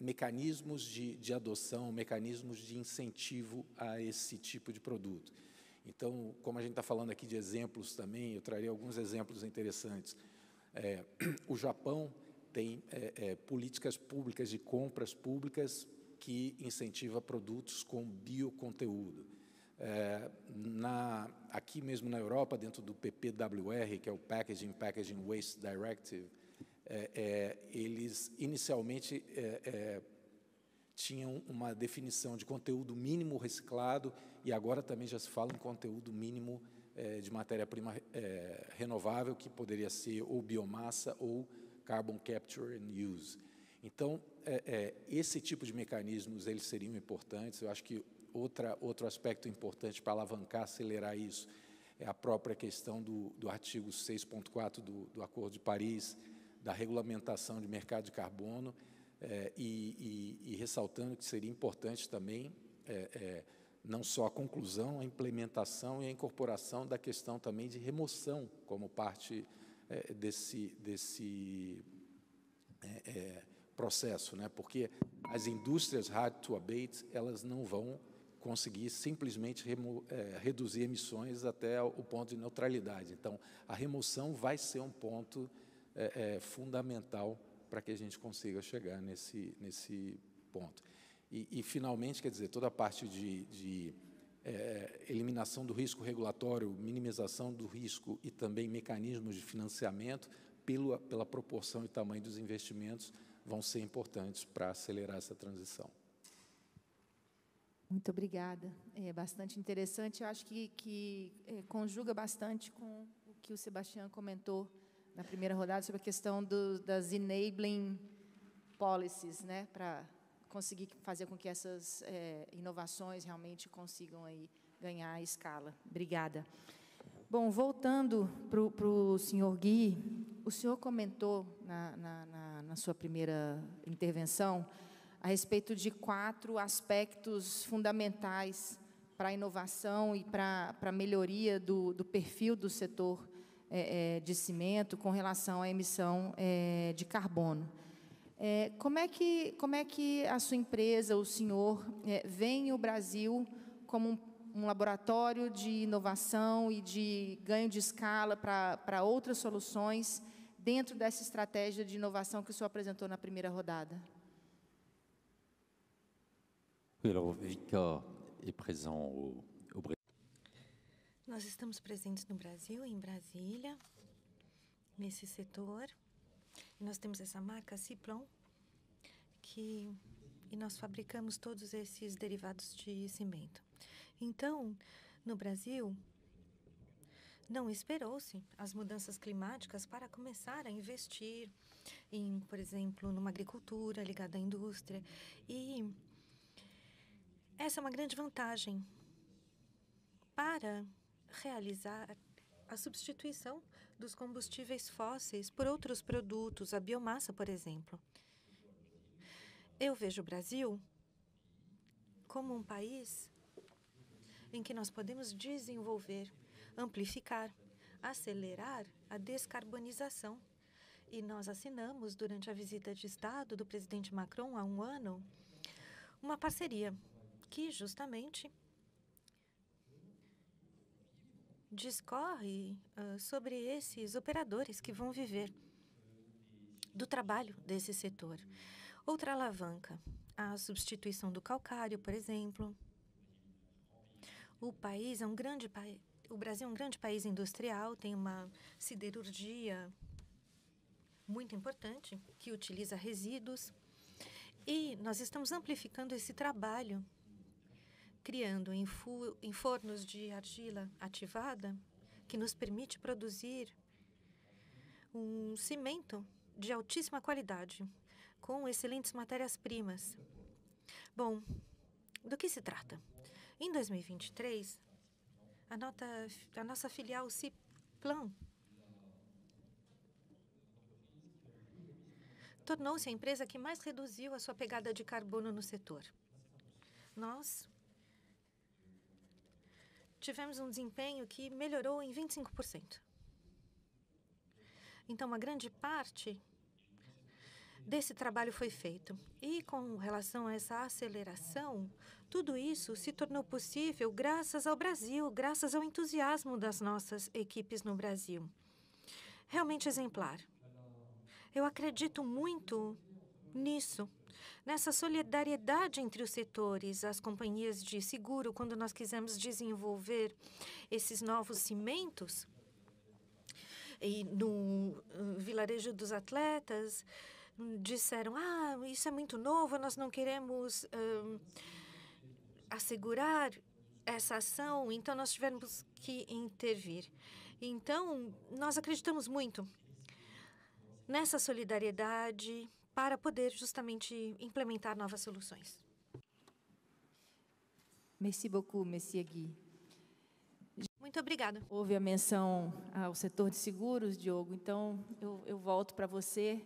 mecanismos de adoção, mecanismos de incentivo a esse tipo de produto. Então, como a gente está falando aqui de exemplos também, eu traria alguns exemplos interessantes. O Japão tem políticas públicas de compras públicas que incentiva produtos com bioconteúdo. Aqui mesmo na Europa, dentro do PPWR, que é o Packaging Waste Directive, eles inicialmente tinham uma definição de conteúdo mínimo reciclado e agora também já se fala em conteúdo mínimo de matéria-prima renovável, que poderia ser ou biomassa ou carbon capture and use. Então, esse tipo de mecanismos eles seriam importantes. Eu acho que outro aspecto importante para alavancar, acelerar isso, é a própria questão do artigo 6.4 do Acordo de Paris, da regulamentação de mercado de carbono, e ressaltando que seria importante também não só a conclusão, a implementação e a incorporação da questão também de remoção como parte desse processo, né? Porque as indústrias hard to abate, elas não vão conseguir simplesmente reduzir emissões até o ponto de neutralidade. Então, a remoção vai ser um ponto fundamental para que a gente consiga chegar nesse ponto. E, finalmente, quer dizer, toda a parte de eliminação do risco regulatório, minimização do risco e também mecanismos de financiamento, pela proporção e tamanho dos investimentos, vão ser importantes para acelerar essa transição. Muito obrigada. É bastante interessante. Eu acho que conjuga bastante com o que o Sebastião comentou na primeira rodada sobre a questão das enabling policies, né, para conseguir fazer com que essas inovações realmente consigam aí ganhar escala. Obrigada. Bom, voltando para o senhor Gui, o senhor comentou na sua primeira intervenção a respeito de 4 aspectos fundamentais para a inovação e para a melhoria do perfil do setor de cimento com relação à emissão de carbono. Como é que a sua empresa, o senhor, vê o Brasil como um laboratório de inovação e de ganho de escala para outras soluções dentro dessa estratégia de inovação que o senhor apresentou na primeira rodada? Alors, Vicat est présent au Brésil. Nós estamos presentes no Brasil, em Brasília, nesse setor. E nós temos essa marca Ciplon, e nós fabricamos todos esses derivados de cimento. Então, no Brasil, não esperou-se as mudanças climáticas para começar a investir em, por exemplo, numa agricultura ligada à indústria. E essa é uma grande vantagem para realizar a substituição dos combustíveis fósseis por outros produtos, a biomassa, por exemplo. Eu vejo o Brasil como um país em que nós podemos desenvolver, amplificar, acelerar a descarbonização. E nós assinamos, durante a visita de Estado do presidente Macron há um ano, uma parceria que justamente discorre sobre esses operadores que vão viver do trabalho desse setor. Outra alavanca, a substituição do calcário, por exemplo. O Brasil é um grande país industrial, tem uma siderurgia muito importante que utiliza resíduos. E nós estamos amplificando esse trabalho, criando em fornos de argila ativada, que nos permite produzir um cimento de altíssima qualidade, com excelentes matérias-primas. Bom, do que se trata? Em 2023, a nossa filial Ciplon tornou-se a empresa que mais reduziu a sua pegada de carbono no setor. Nós tivemos um desempenho que melhorou em 25%. Então, uma grande parte desse trabalho foi feito. E, com relação a essa aceleração, tudo isso se tornou possível graças ao Brasil, graças ao entusiasmo das nossas equipes no Brasil. Realmente exemplar. Eu acredito muito nisso, nessa solidariedade entre os setores, as companhias de seguro, quando nós quisemos desenvolver esses novos cimentos, e no vilarejo dos atletas, disseram, isso é muito novo, nós não queremos assegurar essa ação, então nós tivemos que intervir. Então, nós acreditamos muito nessa solidariedade para poder justamente implementar novas soluções. Merci beaucoup, Monsieur Gui. Muito obrigada. Houve a menção ao setor de seguros, Diogo, então eu volto para você.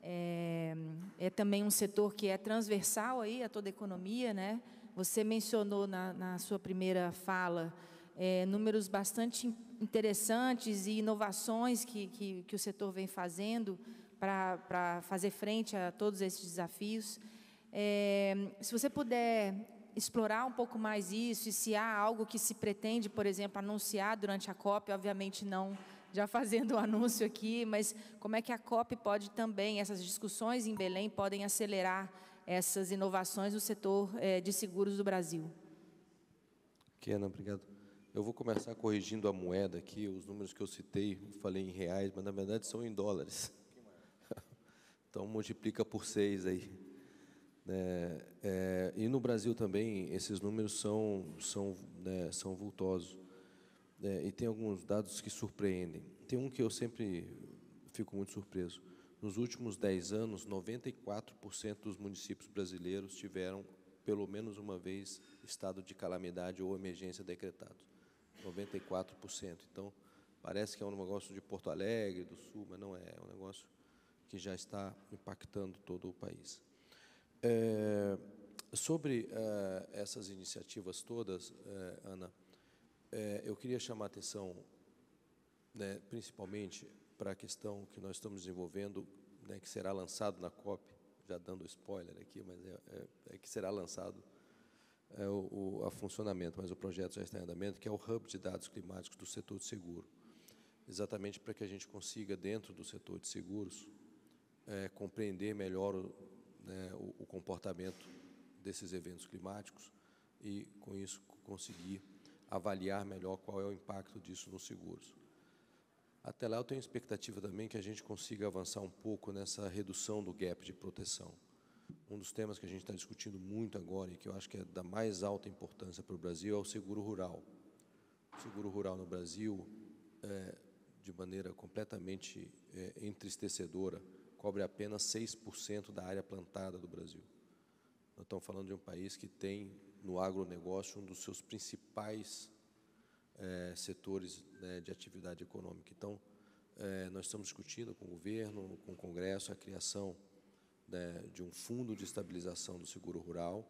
É também um setor que é transversal aí a toda a economia, né? Você mencionou na sua primeira fala números bastante interessantes e inovações que o setor vem fazendo para fazer frente a todos esses desafios. Se você puder explorar um pouco mais isso, e se há algo que se pretende, por exemplo, anunciar durante a COP, obviamente não já fazendo o anúncio aqui, mas como é que a COP pode também, essas discussões em Belém, podem acelerar essas inovações no setor de seguros do Brasil? Ana, obrigado. Eu vou começar corrigindo a moeda aqui, os números que eu citei, falei em reais, mas na verdade são em dólares. Então multiplica por 6 aí. E no Brasil também esses números são vultosos. E tem alguns dados que surpreendem. Tem um que eu sempre fico muito surpreso. Nos últimos 10 anos, 94% dos municípios brasileiros tiveram, pelo menos uma vez, estado de calamidade ou emergência decretado. 94%. Então, parece que é um negócio de Porto Alegre, do Sul, mas não é. É um negócio que já está impactando todo o país. Sobre essas iniciativas todas, Ana, eu queria chamar a atenção, principalmente para a questão que nós estamos desenvolvendo, que será lançado na COP, já dando spoiler aqui, mas que será lançado a funcionamento, mas o projeto já está em andamento, que é o Hub de Dados Climáticos do setor de seguro, exatamente para que a gente consiga, dentro do setor de seguros, compreender melhor o comportamento desses eventos climáticos e, com isso, conseguir avaliar melhor qual é o impacto disso nos seguros. Até lá, eu tenho expectativa também que a gente consiga avançar um pouco nessa redução do gap de proteção. Um dos temas que a gente está discutindo muito agora e que eu acho que é da mais alta importância para o Brasil é o seguro rural. O seguro rural no Brasil, de maneira completamente entristecedora, cobre apenas 6% da área plantada do Brasil. Nós estamos falando de um país que tem, no agronegócio, um dos seus principais setores de atividade econômica. Então, nós estamos discutindo com o governo, com o Congresso, a criação de um fundo de estabilização do seguro rural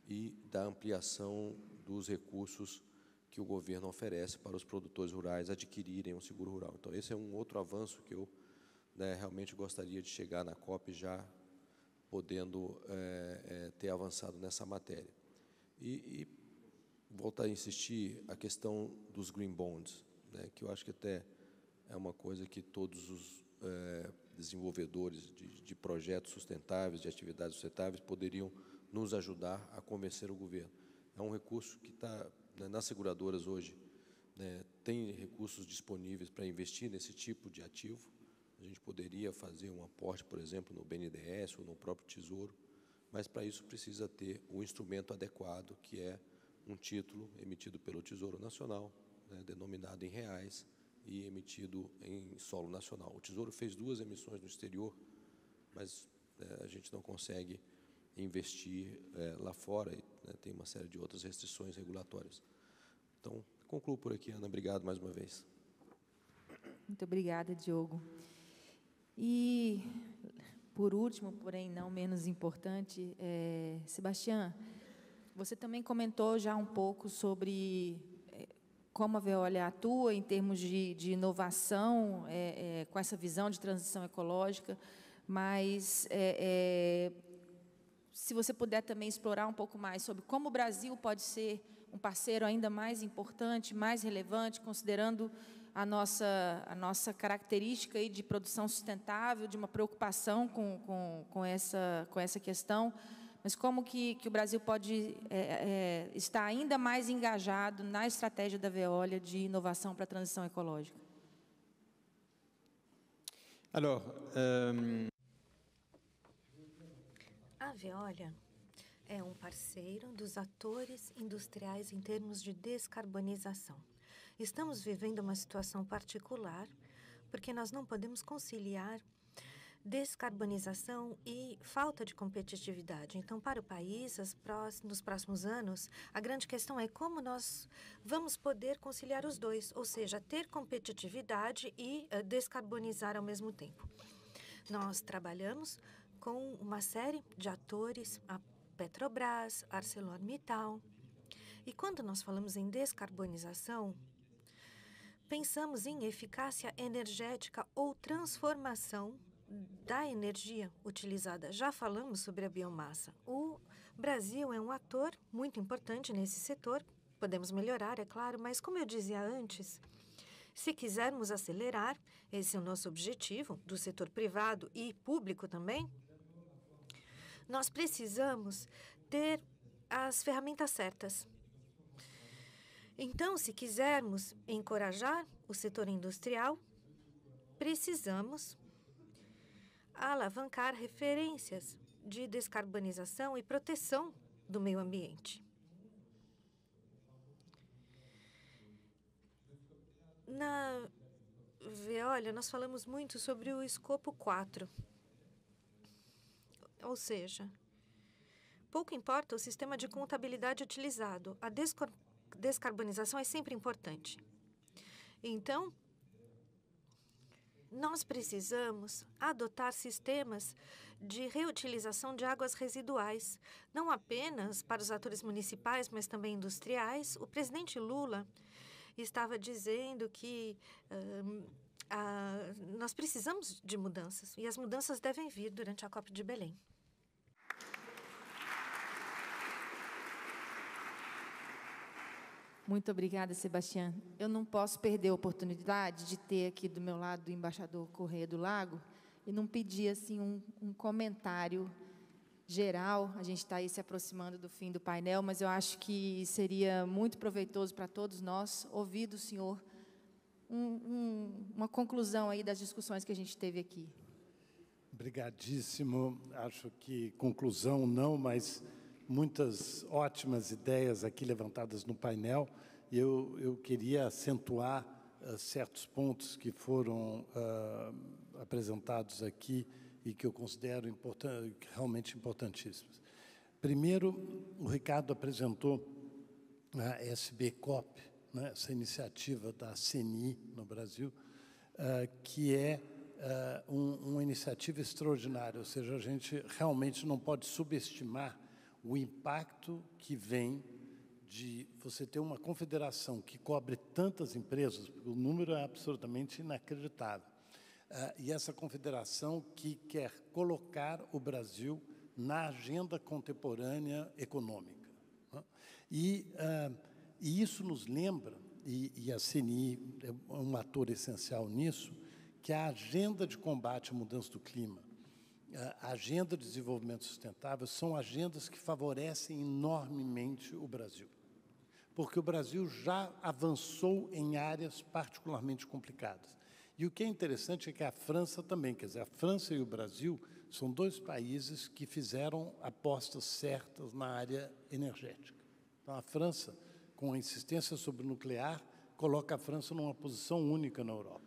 e da ampliação dos recursos que o governo oferece para os produtores rurais adquirirem um seguro rural. Então, esse é um outro avanço que eu realmente gostaria de chegar na COP já podendo ter avançado nessa matéria. E voltar a insistir a questão dos green bonds, que eu acho que até é uma coisa que todos os desenvolvedores de projetos sustentáveis, de atividades sustentáveis, poderiam nos ajudar a convencer o governo. É um recurso que está, nas seguradoras hoje, tem recursos disponíveis para investir nesse tipo de ativo. A gente poderia fazer um aporte, por exemplo, no BNDES ou no próprio Tesouro, mas para isso precisa ter o instrumento adequado, que é um título emitido pelo Tesouro Nacional, denominado em reais e emitido em solo nacional. O Tesouro fez 2 emissões no exterior, mas a gente não consegue investir lá fora e tem uma série de outras restrições regulatórias. Então, concluo por aqui, Ana. Obrigado mais uma vez. Muito obrigada, Diogo. E, por último, porém não menos importante, Sebastião, você também comentou já um pouco sobre como a Veolia atua em termos de inovação, com essa visão de transição ecológica, mas se você puder também explorar um pouco mais sobre como o Brasil pode ser um parceiro ainda mais importante, mais relevante, considerando a nossa característica aí de produção sustentável, de uma preocupação com essa questão, mas como que o Brasil pode estar ainda mais engajado na estratégia da Veolia de inovação para a transição ecológica? Alors, A Veolia é um parceiro dos atores industriais em termos de descarbonização. Estamos vivendo uma situação particular porque nós não podemos conciliar descarbonização e falta de competitividade. Então, para o país, nos próximos anos, a grande questão é como nós vamos poder conciliar os dois, ou seja, ter competitividade e descarbonizar ao mesmo tempo. Nós trabalhamos com uma série de atores, a Petrobras, ArcelorMittal. E quando nós falamos em descarbonização, pensamos em eficácia energética ou transformação da energia utilizada. Já falamos sobre a biomassa. O Brasil é um ator muito importante nesse setor. Podemos melhorar, é claro, mas como eu dizia antes, se quisermos acelerar, esse é o nosso objetivo, do setor privado e público também, nós precisamos ter as ferramentas certas. Então, se quisermos encorajar o setor industrial, precisamos alavancar referências de descarbonização e proteção do meio ambiente. Na Veolia, nós falamos muito sobre o escopo 4. Ou seja, pouco importa o sistema de contabilidade utilizado, a descarbonização é sempre importante. Então, nós precisamos adotar sistemas de reutilização de águas residuais, não apenas para os atores municipais, mas também industriais. O presidente Lula estava dizendo que nós precisamos de mudanças, e as mudanças devem vir durante a COP de Belém. Muito obrigada, Sebastião. Eu não posso perder a oportunidade de ter aqui do meu lado o embaixador Corrêa do Lago e não pedir assim, um comentário geral. A gente está aí se aproximando do fim do painel, mas eu acho que seria muito proveitoso para todos nós ouvir do senhor uma conclusão aí das discussões que a gente teve aqui. Obrigadíssimo. Acho que conclusão não, mas muitas ótimas ideias aqui levantadas no painel. Eu queria acentuar certos pontos que foram apresentados aqui e que eu considero realmente importantíssimos. Primeiro, o Ricardo apresentou a SBCOP, né, essa iniciativa da CNI no Brasil, que é uma iniciativa extraordinária, ou seja, a gente realmente não pode subestimar o impacto que vem de você ter uma confederação que cobre tantas empresas, porque o número é absolutamente inacreditável. E essa confederação que quer colocar o Brasil na agenda contemporânea econômica, né? E isso nos lembra, e a CNI é um ator essencial nisso, que a agenda de combate à mudança do clima, a agenda de desenvolvimento sustentável são agendas que favorecem enormemente o Brasil, porque o Brasil já avançou em áreas particularmente complicadas. E o que é interessante é que a França também, quer dizer, a França e o Brasil são dois países que fizeram apostas certas na área energética. Então, a França, com a insistência sobre o nuclear, coloca a França numa posição única na Europa.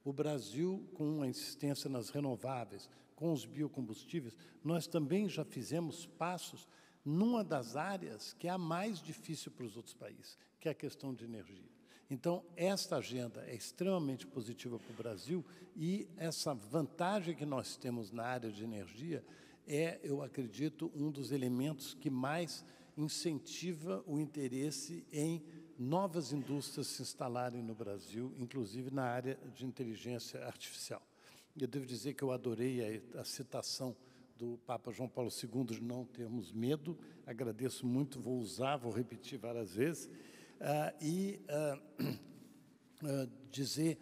O Brasil, com a insistência nas renováveis, com os biocombustíveis, nós também já fizemos passos numa das áreas que é a mais difícil para os outros países, que é a questão de energia. Então, esta agenda é extremamente positiva para o Brasil e essa vantagem que nós temos na área de energia é, eu acredito, um dos elementos que mais incentiva o interesse em novas indústrias se instalarem no Brasil, inclusive na área de inteligência artificial. Eu devo dizer que eu adorei a citação do Papa João Paulo II de não termos medo, agradeço muito, vou usar, vou repetir várias vezes, dizer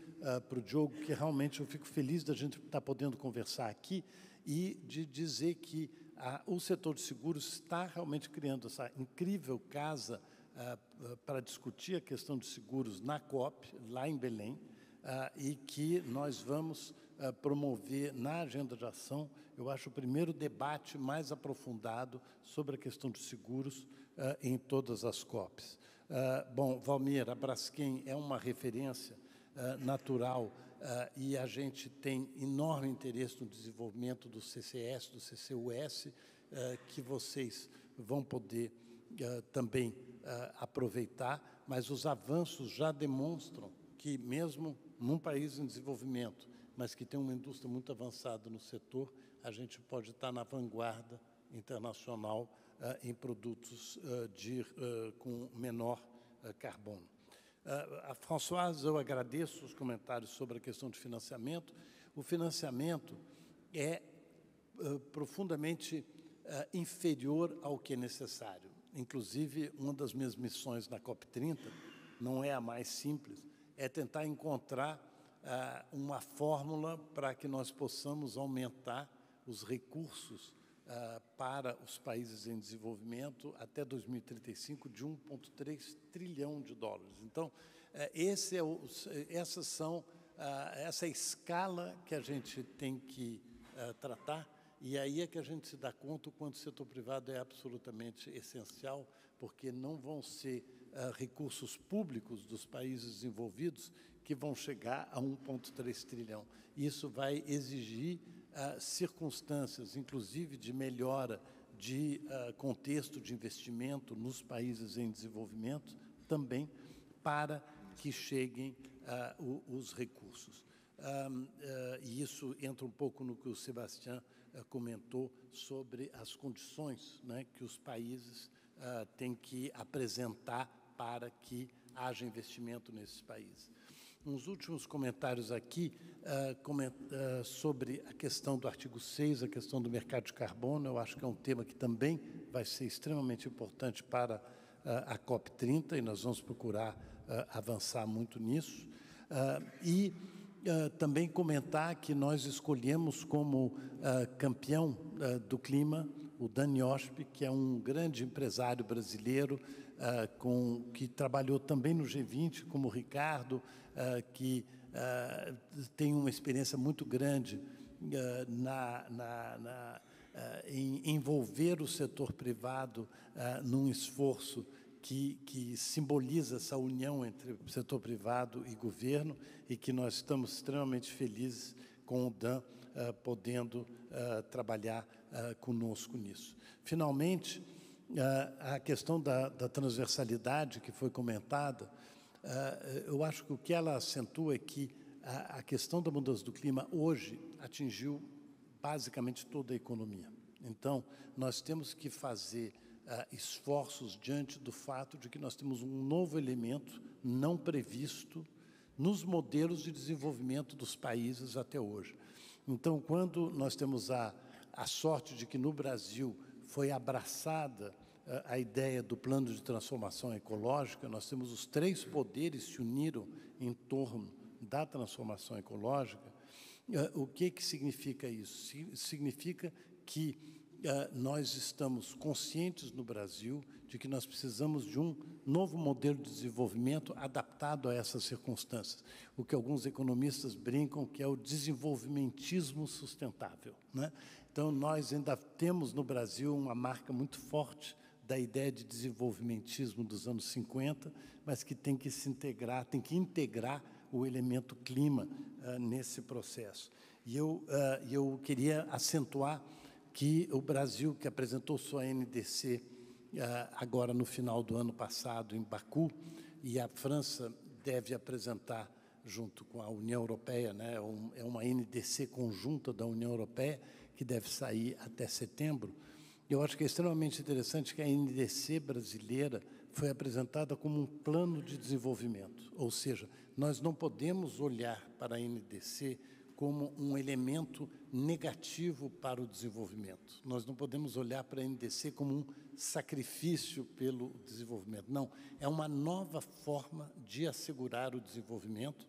para o Diogo que realmente eu fico feliz da gente estar podendo conversar aqui e de dizer que o setor de seguros está realmente criando essa incrível casa para discutir a questão de seguros na COP, lá em Belém, e que nós vamos promover na agenda de ação, eu acho, o primeiro debate mais aprofundado sobre a questão de seguros em todas as COPs. Bom, Valmir, a Braskem é uma referência natural e a gente tem enorme interesse no desenvolvimento do CCS, do CCUS, que vocês vão poder também aproveitar, mas os avanços já demonstram que mesmo num país em desenvolvimento, mas que tem uma indústria muito avançada no setor, a gente pode estar na vanguarda internacional em produtos com menor carbono. A Françoise, eu agradeço os comentários sobre a questão de financiamento. O financiamento é profundamente inferior ao que é necessário. Inclusive, uma das minhas missões na COP30, não é a mais simples, é tentar encontrar uma fórmula para que nós possamos aumentar os recursos para os países em desenvolvimento até 2035 de 1,3 trilhão de dólares. Então, essa é a escala que a gente tem que tratar, e aí é que a gente se dá conta o quanto o setor privado é absolutamente essencial, porque não vão ser recursos públicos dos países desenvolvidos que vão chegar a 1,3 trilhão. Isso vai exigir circunstâncias, inclusive de melhora de contexto de investimento nos países em desenvolvimento, também para que cheguem os recursos. E isso entra um pouco no que o Sebastião comentou sobre as condições, né, que os países têm que apresentar para que haja investimento nesses países. Uns últimos comentários aqui sobre a questão do artigo 6, a questão do mercado de carbono. Eu acho que é um tema que também vai ser extremamente importante para a COP30, e nós vamos procurar avançar muito nisso. Também comentar que nós escolhemos como campeão do clima o Dan Yosp, que é um grande empresário brasileiro que trabalhou também no G20, como o Ricardo, que tem uma experiência muito grande em envolver o setor privado num esforço que simboliza essa união entre o setor privado e governo, e que nós estamos extremamente felizes com o Dan podendo trabalhar conosco nisso. Finalmente, a questão da transversalidade que foi comentada, eu acho que o que ela acentua é que a questão da mudança do clima hoje atingiu basicamente toda a economia. Então, nós temos que fazer esforços diante do fato de que nós temos um novo elemento não previsto nos modelos de desenvolvimento dos países até hoje. Então, quando nós temos a sorte de que no Brasil foi abraçada a ideia do plano de transformação ecológica, nós temos os três poderes se uniram em torno da transformação ecológica. O que significa isso? Significa que nós estamos conscientes no Brasil de que nós precisamos de um novo modelo de desenvolvimento adaptado a essas circunstâncias, o que alguns economistas brincam que é o desenvolvimentismo sustentável, né? Então, nós ainda temos no Brasil uma marca muito forte da ideia de desenvolvimentismo dos anos 50, mas que tem que se integrar, tem que integrar o elemento clima nesse processo. E eu queria acentuar que o Brasil, que apresentou sua NDC agora no final do ano passado em Baku, e a França deve apresentar junto com a União Europeia, né, é uma NDC conjunta da União Europeia, que deve sair até setembro. Eu acho que é extremamente interessante que a NDC brasileira foi apresentada como um plano de desenvolvimento, ou seja, nós não podemos olhar para a NDC como um elemento negativo para o desenvolvimento. Nós não podemos olhar para a NDC como um sacrifício pelo desenvolvimento. Não, é uma nova forma de assegurar o desenvolvimento,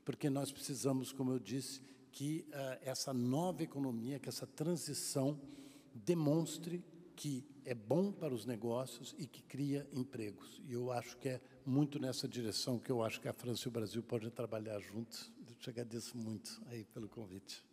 porque nós precisamos, como eu disse, que essa nova economia, que essa transição demonstre que é bom para os negócios e que cria empregos. E eu acho que é muito nessa direção que eu acho que a França e o Brasil podem trabalhar juntos. Eu te agradeço muito aí pelo convite.